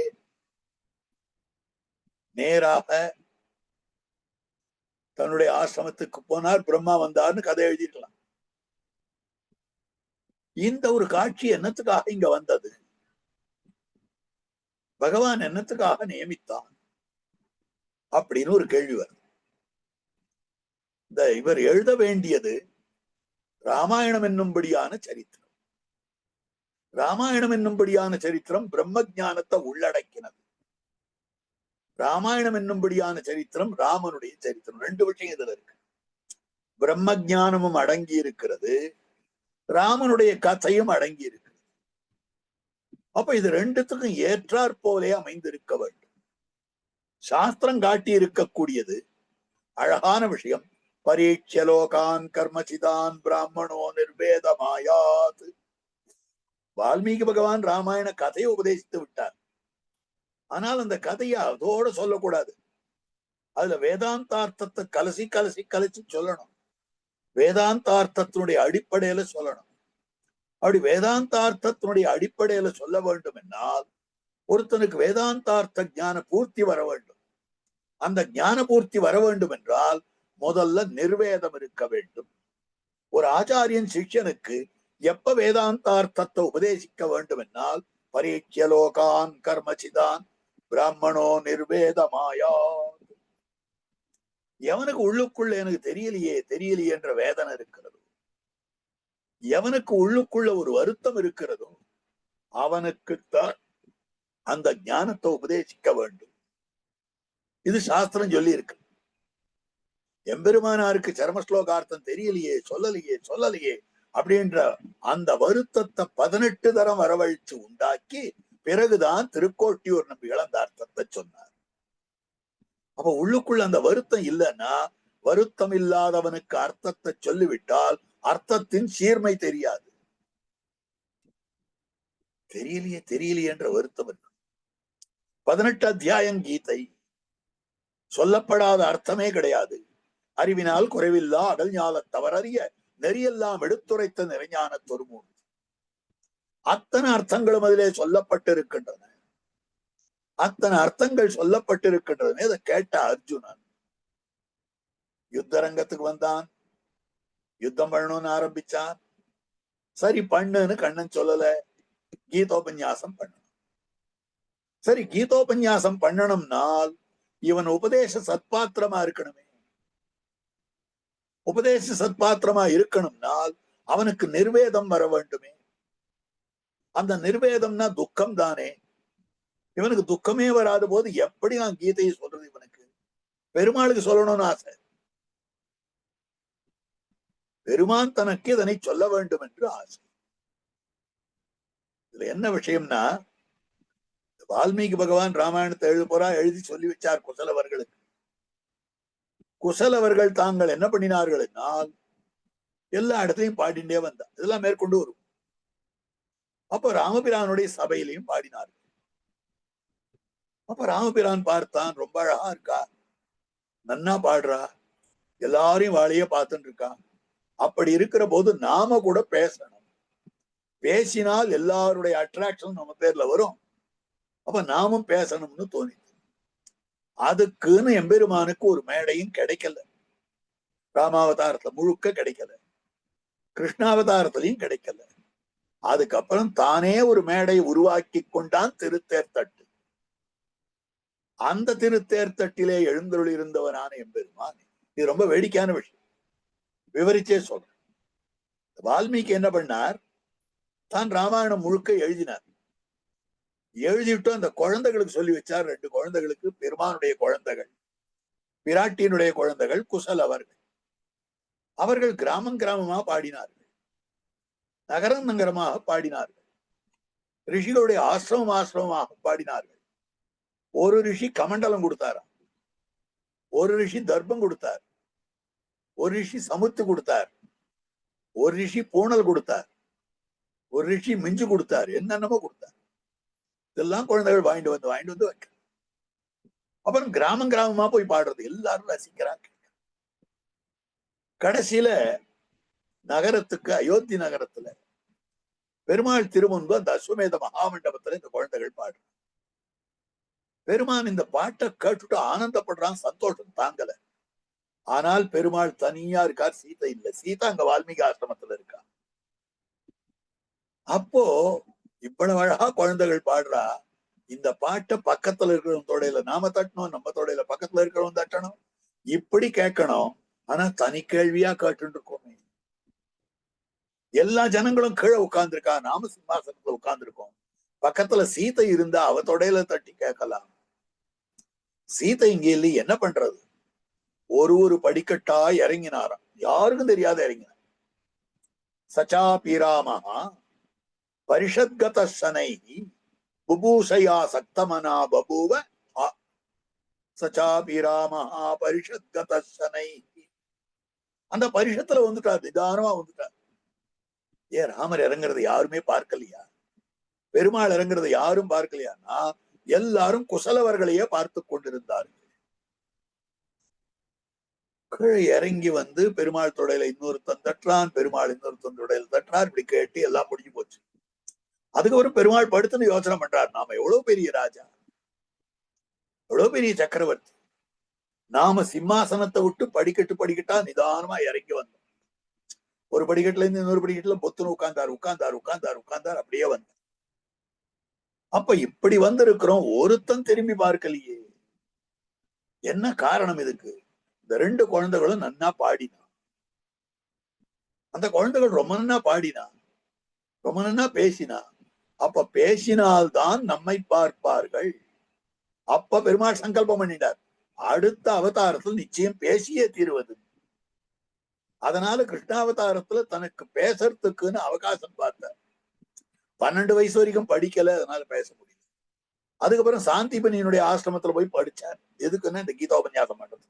நேராக தன்னுடைய ஆசிரமத்துக்கு போனார். பிரம்மா வந்தார்னு கதை எழுதிருக்கலாம். இந்த ஒரு காட்சி என்னத்துக்காக இங்க வந்தது? பகவான் என்னத்துக்காக நியமித்தான் அப்படின்னு ஒரு கேள்வி வருது. இந்த இவர் எழுத வேண்டியது ராமாயணம் என்னும்படியான சரித்திரம். ராமாயணம் என்னும்படியான சரித்திரம் பிரம்ம ஞானத்தை உள்ளடக்கினது. ராமாயணம் என்னும்படியான சரித்திரம் ராமனுடைய சரித்திரம். ரெண்டு விஷயம் இதுல இருக்கு. பிரம்ம ஞானமும் அடங்கி இருக்கிறது, ராமனுடைய கதையும் அடங்கி இருக்கு. அப்ப இது ரெண்டுத்துக்கும் ஏற்றாற் போலே அமைந்திருக்க வேண்டும். சாஸ்திரம் காட்டி இருக்கக்கூடியது அழகான விஷயம். பரீட்சலோகான் கர்மசிதான் பிராமணோ நிர்வேதமாயாத். வால்மீகி பகவான் ராமாயண கதையை உபதேசித்து விட்டார். ஆனால் அந்த கதையை அதோட சொல்லக்கூடாது. அதுல வேதாந்தார்த்தத்தை கலசி கலசி கலசி சொல்லணும். வேதாந்தார்த்தத்தினுடைய அடிப்படையில சொல்லணும். அப்படி வேதாந்தார்த்தத்தினுடைய அடிப்படையில சொல்ல வேண்டும் என்னால் ஒருத்தனுக்கு வேதாந்தார்த்த ஞான பூர்த்தி வர வேண்டும். அந்த ஞான பூர்த்தி வர வேண்டும் என்றால் முதல்ல நிர்வேதம் இருக்க வேண்டும். ஒரு ஆச்சாரியன் சிஷ்யனுக்கு எப்ப வேதாந்தார்த்தத்தை உபதேசிக்க வேண்டும் என்னால் பரீட்சலோகான் கர்மசிதான் பிராமணோ நிர்வேதமாயா. எவனுக்கு உள்ளுக்குள்ள எனக்கு தெரியலையே தெரியலையே என்ற வேதனை இருக்கிறதோ, எவனுக்கு உள்ளுக்குள்ள ஒரு வருத்தம் இருக்கிறதோ அவனுக்குத்தான் அந்த ஞானத்தை உபதேசிக்க வேண்டும். இது சாஸ்திரம் சொல்லி இருக்கு. எம்பெருமானாருக்கு சரமஸ்லோகார்த்தம் தெரியலையே சொல்லலையே அப்படின்ற அந்த வருத்தத்தை 18 தரம் வரவழைச்சு உண்டாக்கி பிறகுதான் திருக்கோட்டியூர் நம்பிகள் அந்த அர்த்தத்தை சொன்னார். அப்ப உள்ளுக்குள்ள அந்த வருத்தம் இல்லைன்னா, வருத்தம் இல்லாதவனுக்கு அர்த்தத்தை சொல்லிவிட்டால் அர்த்தத்தின் சீர்மை தெரியாது. தெரியலையே என்ற வருத்தம் இருக்கு. 18 அத்தியாயம் கீதை, சொல்லப்படாத அர்த்தமே கிடையாது. அறிவினால் குறைவில்லா அடல் ஞாலத்தவர் அறிய நெறியெல்லாம் எடுத்துரைத்த நிறைஞான தொருமூர்த்தி. அத்தனை அர்த்தங்களும் அதிலே சொல்லப்பட்டிருக்கின்றன. அத்தனை அர்த்தங்கள் சொல்லப்பட்டிருக்கின்றன. இதை கேட்ட அர்ஜுனன் யுத்த ரங்கத்துக்கு வந்தான். யுத்தம் பண்ணணும்னு ஆரம்பிச்சான். சரி பண்ணுன்னு கண்ணன் சொல்லல, கீதோபன்யாசம் பண்ணணும். சரி கீதோபன்யாசம் பண்ணணும்னால் இவன் உபதேச சத்பாத்திரமா இருக்கணுமே. உபதேச சத்பாத்திரமா இருக்கணும்னால் அவனுக்கு நிர்வேதம் வர வேண்டுமே. அந்த நிர்வேதம்னா துக்கம் தானே. இவனுக்கு துக்கமே வராத போது எப்படி நான் கீதையை சொல்றது? இவனுக்கு பெருமாளுக்கு சொல்லணும்னு ஆசை. பெருமான் தனக்கு இதனை சொல்ல வேண்டும் என்று ஆசை. இதுல என்ன விஷயம்னா, வால்மீகி பகவான் ராமாயணத்தை எழுதி சொல்லி வச்சார் குசலவர்களுக்கு. குசலவர்கள் தாங்கள் என்ன பண்ணினார்கள் என்னால் எல்லா இடத்தையும் பாடிண்டே வந்தார். இதெல்லாம் மேற்கொண்டு வரும். அப்ப ராமபிரானுடைய சபையிலையும் பாடினார்கள். அப்ப ராமபிரான் பார்த்தான், ரொம்ப அழகா இருக்கா, நன்னா பாடுறா, எல்லாரையும் வாழையே பார்த்துட்டு இருக்கா. அப்படி இருக்கிற போது நாம கூட பேசணும். பேசினால் எல்லாருடைய அட்ராக்ஷன் நம்ம பேர்ல வரும். அப்ப நாமும் பேசணும்னு தோணிச்சு. அதுக்குன்னு எம்பெருமானுக்கு ஒரு மேடையும் கிடைக்கல. ராமாவதாரத்துல முழுக்க கிடைக்கல, கிருஷ்ணாவதாரத்திலையும் கிடைக்கல. அதுக்கப்புறம் தானே ஒரு மேடை உருவாக்கி கொண்டான் திருத்தேர்த்தட்டு. அந்த திருத்தேர்த்தட்டிலே எழுந்தருள் இருந்தவனான எம்பெருமான். இது ரொம்ப வேடிக்கையான விஷயம், விவரிச்சே சொல்றேன். வால்மீகி என்ன பண்ணார், தான் ராமாயணம் முழுக்க எழுதினார். எழுதிட்டு அந்த குழந்தைகளுக்கு சொல்லி வச்சார். 2 குழந்தைகளுக்கு, பெருமானுடைய குழந்தைகள், பிராட்டியினுடைய குழந்தைகள் குசல் அவர்கள். அவர்கள் கிராமமா பாடினார்கள், நகரம் நகரமாக பாடினார்கள், ரிஷிகளுடைய ஆசிரமமாக பாடினார்கள். ஒரு ரிஷி கமண்டலம் கொடுத்தாராம், ஒரு ரிஷி தர்ப்பம் கொடுத்தார், ஒரு ரிஷி சமுத்து கொடுத்தார், ஒரு ரிஷி பூணல் கொடுத்தார், ஒரு ரிஷி மிஞ்சு கொடுத்தார், என்னென்னமோ கொடுத்தார். இதெல்லாம் குழந்தைகள் வாங்கிட்டு வந்து வைக்க. அப்புறம் கிராமமா போய் பாடுறது, எல்லாரும் ரசிக்கிறாங்க. கடைசியில நகரத்துக்கு, அயோத்தி நகரத்துல பெருமாள் திருமுன்பு அந்த அஸ்வமேத மகாமண்டபத்துல இந்த குழந்தைகள் பாடு. பெருமான் இந்த பாட்டை கேட்டுட்டு ஆனந்தப்படுறான், சந்தோஷம் தாங்கல. ஆனால் பெருமாள் தனியா இருக்கார், சீதை இல்ல. சீதா அங்க வால்மீகி ஆசிரமத்துல இருக்கா. அப்போ இவ்வளவு அழகா குழந்தைகள் பாடுறா. இந்த பாட்டை பக்கத்துல இருக்கிறவங்க தொடையில நாம தட்டணும், நம்ம தொடையில பக்கத்துல இருக்கிறவங்க தட்டணும், இப்படி கேட்கணும். ஆனா தனி கேள்வியா கேட்டு இருக்கோமே. எல்லா ஜனங்களும் கீழே உட்கார்ந்து இருக்கா, நாம சிம்மாசனத்துல உட்கார்ந்து இருக்கோம். பக்கத்துல சீதை இருந்தா அவ தொடையில தட்டி கேட்கலாம். சீதை இங்க இல்லை, என்ன பண்றது? ஒரு படிக்கட்டா இறங்கினாராம். யாருக்கும் தெரியாத இறங்கினார். சச்சாபி ராமஹா பரிஷத்கத சனைஹி புபூஷயா சக்தமனா பபூவ. சச்சாபி ராமஹா பரிஷத்கத சனைஹி. அந்த பரிஷத்துல வந்துட்டார், நிதானமா வந்துட்டார். ஏன் ராமர் இறங்குறது யாருமே பார்க்கலையா? பெருமாள் இறங்குறது யாரும் பார்க்கலையான்னா எல்லாரும் குசலவர்களையே பார்த்து கொண்டிருந்தார்கள். கீழே இறங்கி வந்து பெருமாள் தொடையில இன்னொருத்தன் தட்டுறான், பெருமாள் இன்னொருத்தன் தொடையில தட்டுறான். இப்படி கேட்டு எல்லாம் முடிஞ்சு போச்சு. அதுக்கப்புறம் பெருமாள் படுத்துன்னு யோசனை பண்றாரு, நாம எவ்வளவு பெரிய ராஜா, எவ்வளவு பெரிய சக்கரவர்த்தி, நாம சிம்மாசனத்தை விட்டு படிக்கட்டா நிதானமா இறங்கி வந்தோம். ஒரு படிக்கட்டுல இருந்து இன்னொரு படிக்கட்டுல பொத்துன்னு உட்கார்ந்தார். அப்படியே வந்தார். அப்ப இப்படி வந்திருக்கிறோம், ஒருத்தன் திரும்பி பார்க்கலையே. என்ன காரணம் இதுக்கு? இந்த 2 குழந்தைகளும் நன்னா பாடினா. அந்த குழந்தைகள் ரொம்ப நன்னா பாடினா, ரொம்ப நன்னா பேசினா. அப்ப பேசினால்தான் நம்மை பார்ப்பார்கள். அப்ப பெருமாள் சங்கல்பம் பண்ணிட்டார், அடுத்த அவதாரத்தில் நிச்சயம் பேசியே தீருவது. அதனால கிருஷ்ணாவதாரத்துல தனக்கு பேசுறதுக்குன்னு அவகாசம் பார்த்தார். 12 வயசு வரைக்கும் படிக்கல, அதனால பேச முடியல. அதுக்கப்புறம் சாந்திபனியினுடைய ஆசிரமத்துல போய் படிச்சார். எதுக்குன்னா இந்த கீதோபன்யாசம் பண்றது,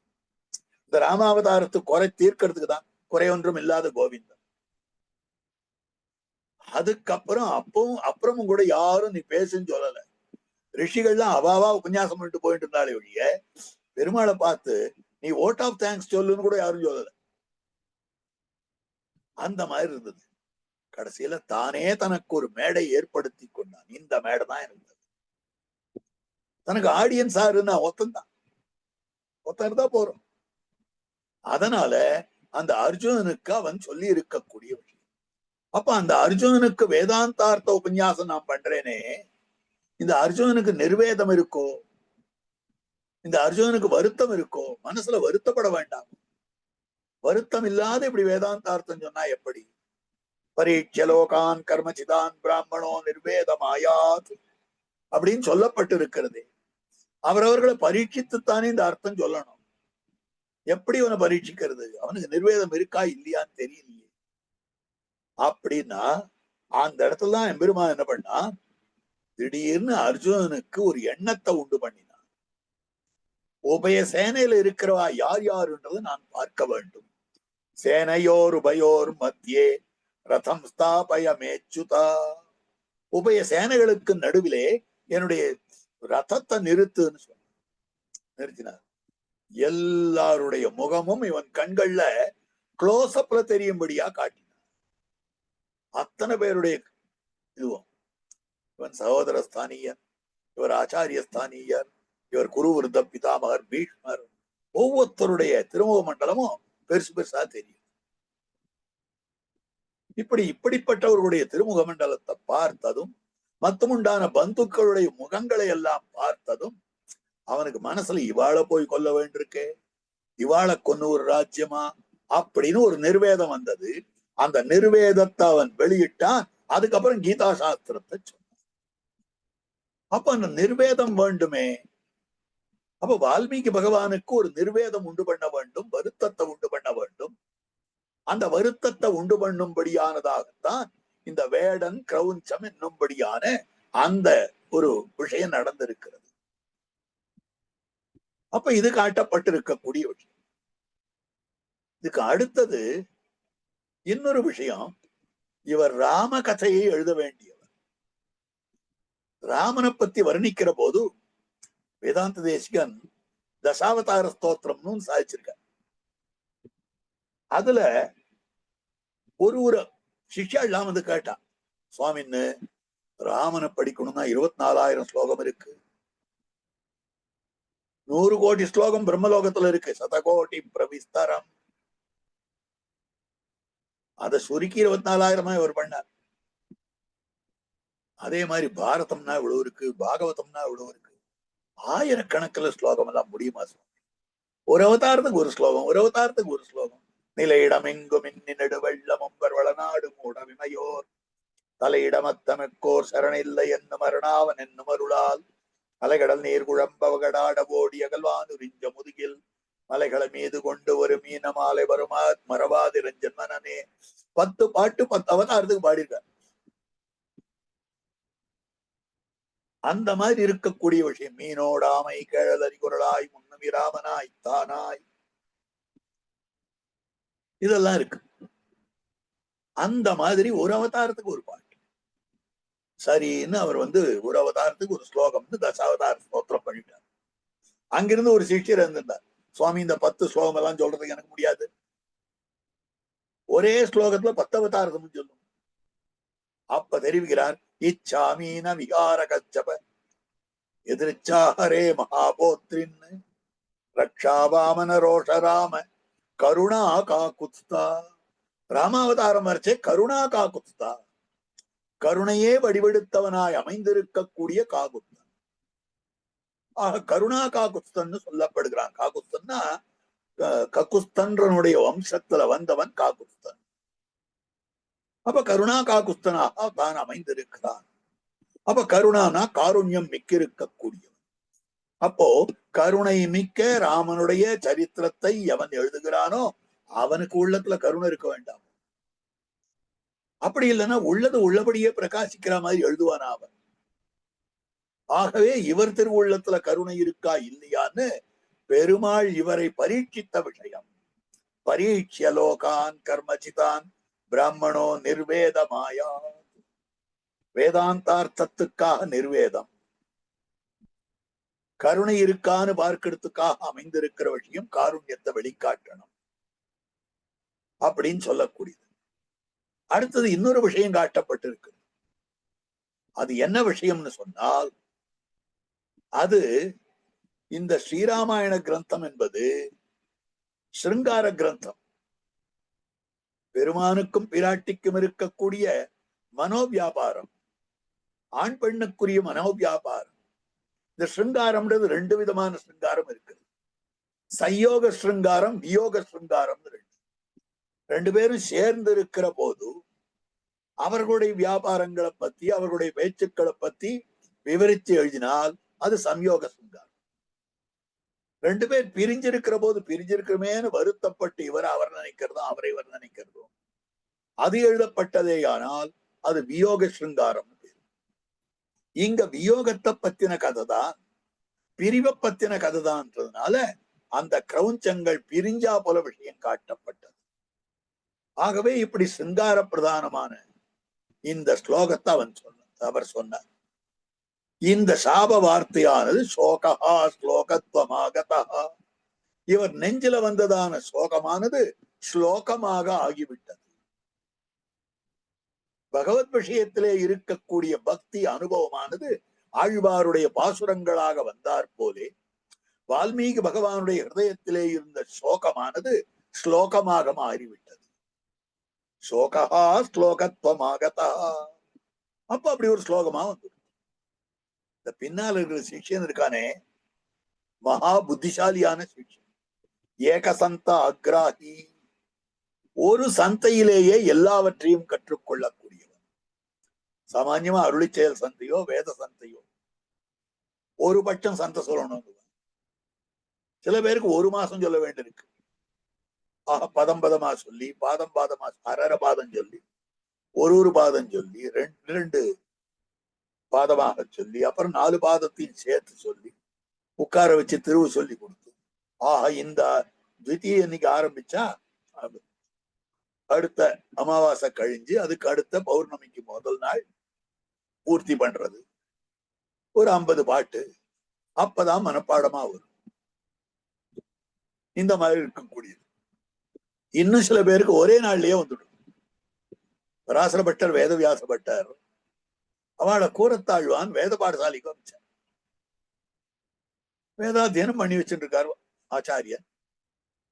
இந்த ராமாவதாரத்து குறை தீர்க்கிறதுக்கு தான், குறை ஒன்றும் இல்லாத கோவிந்தன். அதுக்கப்புறம் அப்புறமும் கூட யாரும் நீ பேசுன்னு சொல்லல. ரிஷிகள்லாம் அவாவா உபன்யாசம் பண்ணிட்டு போயிட்டு இருந்தாலே ஒழிய பெருமாளை பார்த்து நீ ஓட் ஆஃப் தேங்க்ஸ் சொல்லுன்னு கூட யாரும் சொல்லல. அந்த மாதிரி இருந்தது. கடைசியில தானே தனக்கு ஒரு மேடை ஏற்படுத்தி கொண்டான். இந்த மேடை தான் இருந்தது. தனக்கு ஆடியன்ஸ் ஆறுன்னா ஒத்தன் இருந்தா போறோம். அதனால அந்த அர்ஜுனனுக்கு அவன் சொல்லி இருக்கக்கூடிய விஷயம். அப்ப அந்த அர்ஜுனனுக்கு வேதாந்தார்த்த உபன்யாசம் நான் பண்றேனே, இந்த அர்ஜுனனுக்கு நிர்வேதம் இருக்கோ, இந்த அர்ஜுனனுக்கு வருத்தம் இருக்கோ? மனசுல வருத்தப்பட வேண்டாம். வருத்தம் இல்லாத இப்படி வேதாந்தார்த்தம் சொன்னா எப்படி? பரீட்சலோகான் கர்மசிதான் பிராமணோ நிர்வேதமாயாத் அப்படின்னு சொல்லப்பட்டு இருக்கிறது. அவரவர்களை பரீட்சித்துத்தானே இந்த அர்த்தம் சொல்லணும். எப்படி அவனை பரீட்சிக்கிறது? அவனுக்கு நிர்வேதம் இருக்கா இல்லையான்னு தெரியலையே. அப்படின்னா அந்த இடத்துலதான் எம்பெருமான் என்ன பண்ணா, திடீர்னு அர்ஜுனனுக்கு ஒரு எண்ணத்தை உண்டு பண்ணினான். உபய சேனையில இருக்கிறவா யார் யாருன்றது நான் பார்க்க வேண்டும். சேனையோர் உபயோர் மத்தியே ரதம் ஸ்தாபயமேச்சுதா. உபய சேனைகளுக்கு நடுவிலே என்னுடைய ரதத்தை நிறுத்துன்னு சொன்ன. நிறுத்தினார். எல்லாருடைய முகமும் இவன் கண்கள்ல க்ளோஸ் அப்ல தெரியும்படியா காட்டினார். அத்தனை பேருடைய இதுவும், இவன் சகோதர ஸ்தானியர், இவர் ஆச்சாரிய ஸ்தானியர், இவர் குரு விருத்த பிதாமகர் பீஷ்மர், ஒவ்வொருத்தருடைய திருமுக மண்டலமும் பெருசு பெருசா தெரியும். இப்படிப்பட்டவர்களுடைய திருமுக மண்டலத்தை பார்த்ததும் மத்தமுண்டான பந்துக்களுடைய முகங்களை எல்லாம் பார்த்ததும் அவனுக்கு மனசுல இவாளை போய் கொல்ல வேண்டியிருக்கே, இவாளை கொன்னு ஒரு ராஜ்யமா அப்படின்னு ஒரு நிர்வேதம் வந்தது. அந்த நிர்வேதத்தை அவன் வெளியிட்டான். அதுக்கப்புறம் கீதா சாஸ்திரத்தை சொன்னான். அப்ப அந்த நிர்வேதம் வேண்டுமே. அப்ப வால்மீகி பகவானுக்கு ஒரு நிர்வேதம் உண்டு பண்ண வேண்டும், வருத்தத்தை உண்டு பண்ண வேண்டும். அந்த வருத்தத்தை உண்டு பண்ணும்படியானதாகத்தான் இந்த வேடன் கிரௌஞ்சம் என்னும்படியான அந்த ஒரு விஷயம் நடந்திருக்கிறது. அப்ப இது காட்டப்பட்டிருக்கக்கூடிய விஷயம். இதுக்கு அடுத்தது இன்னொரு விஷயம், இவர் ராம கதையை எழுத வேண்டியவர். ராமனை பத்தி வர்ணிக்கிற போது வேதாந்த தேசிகன் தசாவதார ஸ்தோத்திரம்னு சாதிச்சிருக்க. அதுல ஒரு சிஷ்யாள்லாம் வந்து கேட்டான், சுவாமின்னு ராமனை படிக்கணும்னா 24,000 ஸ்லோகம் இருக்கு, 100 கோடி ஸ்லோகம் பிரம்மலோகத்துல இருக்கு, சதகோடி பிரவிஸ்தரம். அதை சுருக்கி 24,000 இவர் பண்ணார். அதே மாதிரி பாரதம்னா இவ்வளவு இருக்கு, பாகவதம்னா இவ்வளவு இருக்கு, ஆயிரக்கணக்கில் ஸ்லோகம் எல்லாம் முடியுமா? ஒரு அவதாரத்துக்கு ஒரு ஸ்லோகம், ஒரு அவதாரத்துக்கு ஒரு ஸ்லோகம். நிலையிடம் எங்கும் இன்னி நெடுவெள்ளமும் வளநாடு மூட விமையோர் தலையிடமத்தமெக்கோர் சரணில்லை என்னும் அருணாவன் என்னும் அருளால் அலைகடல் நீர் குழம்பவகடாட ஓடி அகல்வானுரிஞ்ச முதுகில் மலைகளை மீது கொண்டு ஒரு மீன மாலை வருமா மரபாதிரஞ்சன் மனனே 10 பாட்டு 10 அவதாரத்துக்கு பாடியிருக்கார். அந்த மாதிரி இருக்கக்கூடிய விஷயம் மீனோடாமை கேழலரி குரலாய் முன்னுமிராமனாய் தானாய் இதெல்லாம் இருக்கு. அந்த மாதிரி ஒரு அவதாரத்துக்கு ஒரு பாட்டு. சரின்னு அவர் ஒரு அவதாரத்துக்கு ஒரு ஸ்லோகம்னு தசாவதார ஸ்தோத்திரம் பண்ணிட்டார். அங்கிருந்து ஒரு சிஷ்யர் இருந்திருந்தார். சுவாமி இந்த 10 ஸ்லோகம் எல்லாம் சொல்றதுக்கு எனக்கு முடியாது, ஒரே ஸ்லோகத்துல 10 அவதாரத்தும் சொல்லும். அப்ப தெரிவிக்கிறார், இச்சாமீன விகார கச்சப எதிர்ச்சாஹரே மகாபோத்ரின் ரக்ஷாவாமன ரோஷராம கருணா காக்குத்ஸ்தா. ராமாவதாரம் வரைச்சே கருணா காக்குத்ஸ்தா, கருணையே வடிவெடுத்தவனாய் அமைந்திருக்கக்கூடிய காகுத்தன். ஆக கருணா காகுஸ்தன் சொல்லப்படுகிறான். காகுஸ்தன்னா ககுஸ்தன்றனுடைய வம்சத்துல வந்தவன் காகுஸ்தன். அப்ப கருணா காகுஸ்தனாக தான் அமைந்திருக்கிறான். அப்ப கருணானா காருண்யம் மிக்கிருக்கக்கூடியவன். அப்போ கருணை மிக்க ராமனுடைய சரித்திரத்தை எவன் எழுதுகிறானோ அவனுக்கு உள்ளத்துல கருணை இருக்க வேண்டாம். அப்படி இல்லைன்னா உள்ளது உள்ளபடியே பிரகாசிக்கிற மாதிரி எழுதுவானா அவன். ஆகவே இவர் திருவுள்ளத்துல கருணை இருக்கா இல்லையான்னு பெருமாள் இவரை பரீட்சித்த விஷயம். பரீட்சிய லோகான் கர்மச்சிதான் பிராமணோ நிர்வேதமாயா. வேதாந்தார்த்தத்துக்காக நிர்வேதம், கருணை இருக்கான்னு பார்க்கிறதுக்காக அமைந்திருக்கிற விஷயம் காருண்யத்தை வெளிக்காட்டணும் அப்படின்னு சொல்லக்கூடியது. அடுத்தது இன்னொரு விஷயம் காட்டப்பட்டிருக்கு. அது என்ன விஷயம்னு சொன்னால், அது இந்த ஸ்ரீராமாயண கிரந்தம் என்பது சிருங்கார கிரந்தம். பெருமானுக்கும் பிராட்டிக்கும் இருக்கக்கூடிய மனோவியாபாரம், ஆண் பெண்ணுக்குரிய மனோவியாபாரம். இந்த ஸ்ருங்காரம்ன்றது 2 விதமான ஸ்ருங்காரம் இருக்கு. சயோக ஸ்ருங்காரம், வியோக ஸ்ருங்காரம். 2 பேரும் சேர்ந்து இருக்கிற போது அவர்களுடைய வியாபாரங்களை பத்தி அவர்களுடைய பேச்சுக்களை பத்தி விவரித்து எழுதினால் அது சம்யோக ஸ்ருங்காரம். 2 பேர் பிரிஞ்சிருக்கிற போது பிரிஞ்சிருக்கிறமேனு வருத்தப்பட்டு இவர் அவர் நினைக்கிறதும் அவரை இவர் நினைக்கிறதும் அது எழுதப்பட்டதே. ஆனால் அது வியோக ஸ்ருங்காரம். இங்க வியோகத்தை பத்தின கதை தான், பிரிவை பத்தின கதை தான்ன்றதுனால அந்த கிரௌஞ்சங்கள் பிரிஞ்சா போல விஷயம் காட்டப்பட்டது. ஆகவே இப்படி சிங்கார பிரதானமான இந்த ஸ்லோகத்தை அவர் சொன்னார். இந்த சாப வார்த்தையானது சோகா ஸ்லோகத்வமாகதா, இவர் நெஞ்சில வந்ததான சோகமானது ஸ்லோகமாக ஆகிவிட்டது. பகவத் விஷயத்திலே இருக்கக்கூடிய பக்தி அனுபவமானது ஆழ்வாருடைய பாசுரங்களாக வந்தார் போலே வால்மீகி பகவானுடைய ஹிருதயத்திலே இருந்த சோகமானது ஸ்லோகமாக மாறிவிட்டது. சோகா ஸ்லோகத்வமாகதா. அப்ப அப்படி ஒரு ஸ்லோகமா வந்து இந்த பின்னால் இருக்கிற சிஷ்யன் இருக்கானே, மகா புத்திசாலியான சிஷ்யன், ஏகசந்த அக்ராஹி, ஒரு சந்தையிலேயே எல்லாவற்றையும் கற்றுக்கொள்ளக்கூடியவன். சாமான்யமா அருளி செயல் சந்தையோ வேத சந்தையோ ஒரு பட்சம் சந்தை சொல்லணும். சில பேருக்கு 1 மாசம் சொல்ல வேண்டியிருக்கு. பதம் பதமா சொல்லி, பாதம் பாதமா, அரர பாதம் சொல்லி, ஒரு பாதம் சொல்லி, 2 பாதமாக சொல்லி, அப்புறம் 4 பாதத்தையும் சேர்த்து சொல்லி உட்கார வச்சு திருவு சொல்லி கொடுத்து, இந்த துவிதீய இன்னைக்கு ஆரம்பிச்சா அடுத்த அமாவாசை கழிஞ்சு அதுக்கு அடுத்த பௌர்ணமிக்கு முதல் நாள் பூர்த்தி பண்றது. ஒரு 50 பாட்டு, அப்பதான் மனப்பாடமா வரும். இந்த மாதிரி இருக்கக்கூடியது. இன்னும் சில பேருக்கு ஒரே நாள்லயே வந்துடும். பராசர பட்டர், வேதவியாச பட்டர், அவளை கூறத்தாழ்வான் வேத பாடசாலைக்கு அமைச்சார். வேதாத்தியனம் பண்ணி வச்சுட்டு இருக்காரு ஆச்சாரியன்.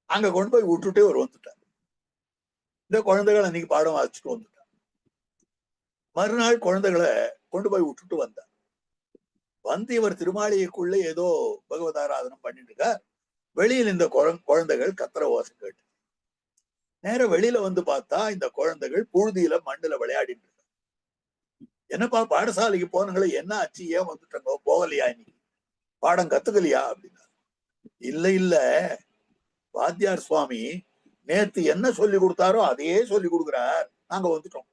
அங்க கொண்டு போய் விட்டுட்டே ஒரு வந்துட்டார். இந்த குழந்தைகள் அன்னைக்கு பாடம் வாசிச்சுட்டு வந்துட்டார். மறுநாள் குழந்தைகளை கொண்டு போய் விட்டுட்டு வந்தார். வந்து இவர் திருமாளிகைக்குள்ள ஏதோ பகவதாராதனம் பண்ணிட்டு இருக்கார். வெளியில் இந்த குழந்தைகள் கத்திர ஓசை கேட்டு நேரம் வெளியில வந்து பார்த்தா இந்த குழந்தைகள் புழுதியில மண்ணுல விளையாடிட்டு இருக்காங்க. என்னப்பா பாடசாலைக்கு போனங்களே, என்ன ஆச்சு, ஏன் வந்துட்டாங்க, போகலையா, இன்னைக்கு பாடம் கத்துக்கலையா அப்படின்னா, இல்ல வாத்தியார் சுவாமி நேத்து என்ன சொல்லி கொடுத்தாரோ அதையே சொல்லி கொடுக்கிறார், நாங்க வந்துட்டோம்.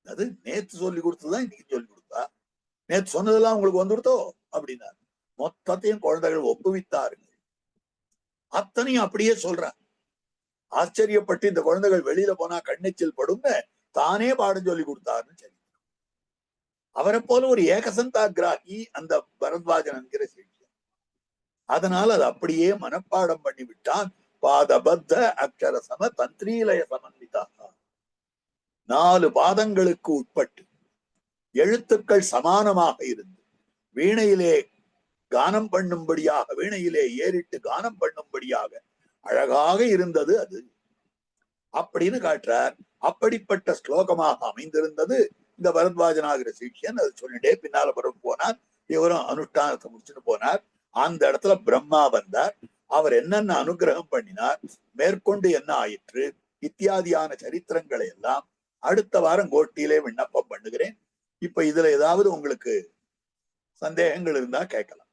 அது நேத்து சொல்லி கொடுத்ததுதான் இன்னைக்கு சொல்லி கொடுத்தா, நேத்து சொன்னதெல்லாம் உங்களுக்கு வந்துடுத்தோ அப்படின்னா மொத்தத்தையும் குழந்தைகள் ஒப்புவித்தார்கள். அத்தனையும் அப்படியே சொல்றேன். ஆச்சரியப்பட்டு இந்த குழந்தைகள் வெளியில போனா கண்ணெச்சில் படுங்க தானே பாடம் சொல்லி கொடுத்தாருன்னு சரி. அவரை போல ஒரு ஏகசந்தாகிராகி அந்த பரத்வாஜன் என்கிற சிஷ்யன். அதனால் அது அப்படியே மனப்பாடம் பண்ணி விட்டான். பாதபத்த அக்ஷர சம தந்திரீலய சமன்விதாக, 4 பாதங்களுக்கு உட்பட்டு எழுத்துக்கள் சமானமாக இருந்து வீணையிலே கானம் பண்ணும்படியாக, வீணையிலே ஏறிட்டு கானம் பண்ணும்படியாக அழகாக இருந்தது அது அப்படின்னு காட்டுறார். அப்படிப்பட்ட ஸ்லோகமாக அமைந்திருந்தது இந்த பரத்வாஜனாகிற சிஷ்யன். அது சொல்லிட்டே பின்னால பரப்பு போனார். இவரும் அனுஷ்டானத்தை முடிச்சுட்டு போனார். அந்த இடத்துல பிரம்மா வந்தார். அவர் என்னென்ன அனுகிரகம் பண்ணினார், மேற்கொண்டு என்ன ஆயிற்று இத்தியாதியான சரித்திரங்களை எல்லாம் அடுத்த வாரம் கோட்டியிலே விண்ணப்பம் பண்ணுகிறேன். இப்ப இதுல ஏதாவது உங்களுக்கு சந்தேகங்கள் இருந்தா கேட்கலாம்.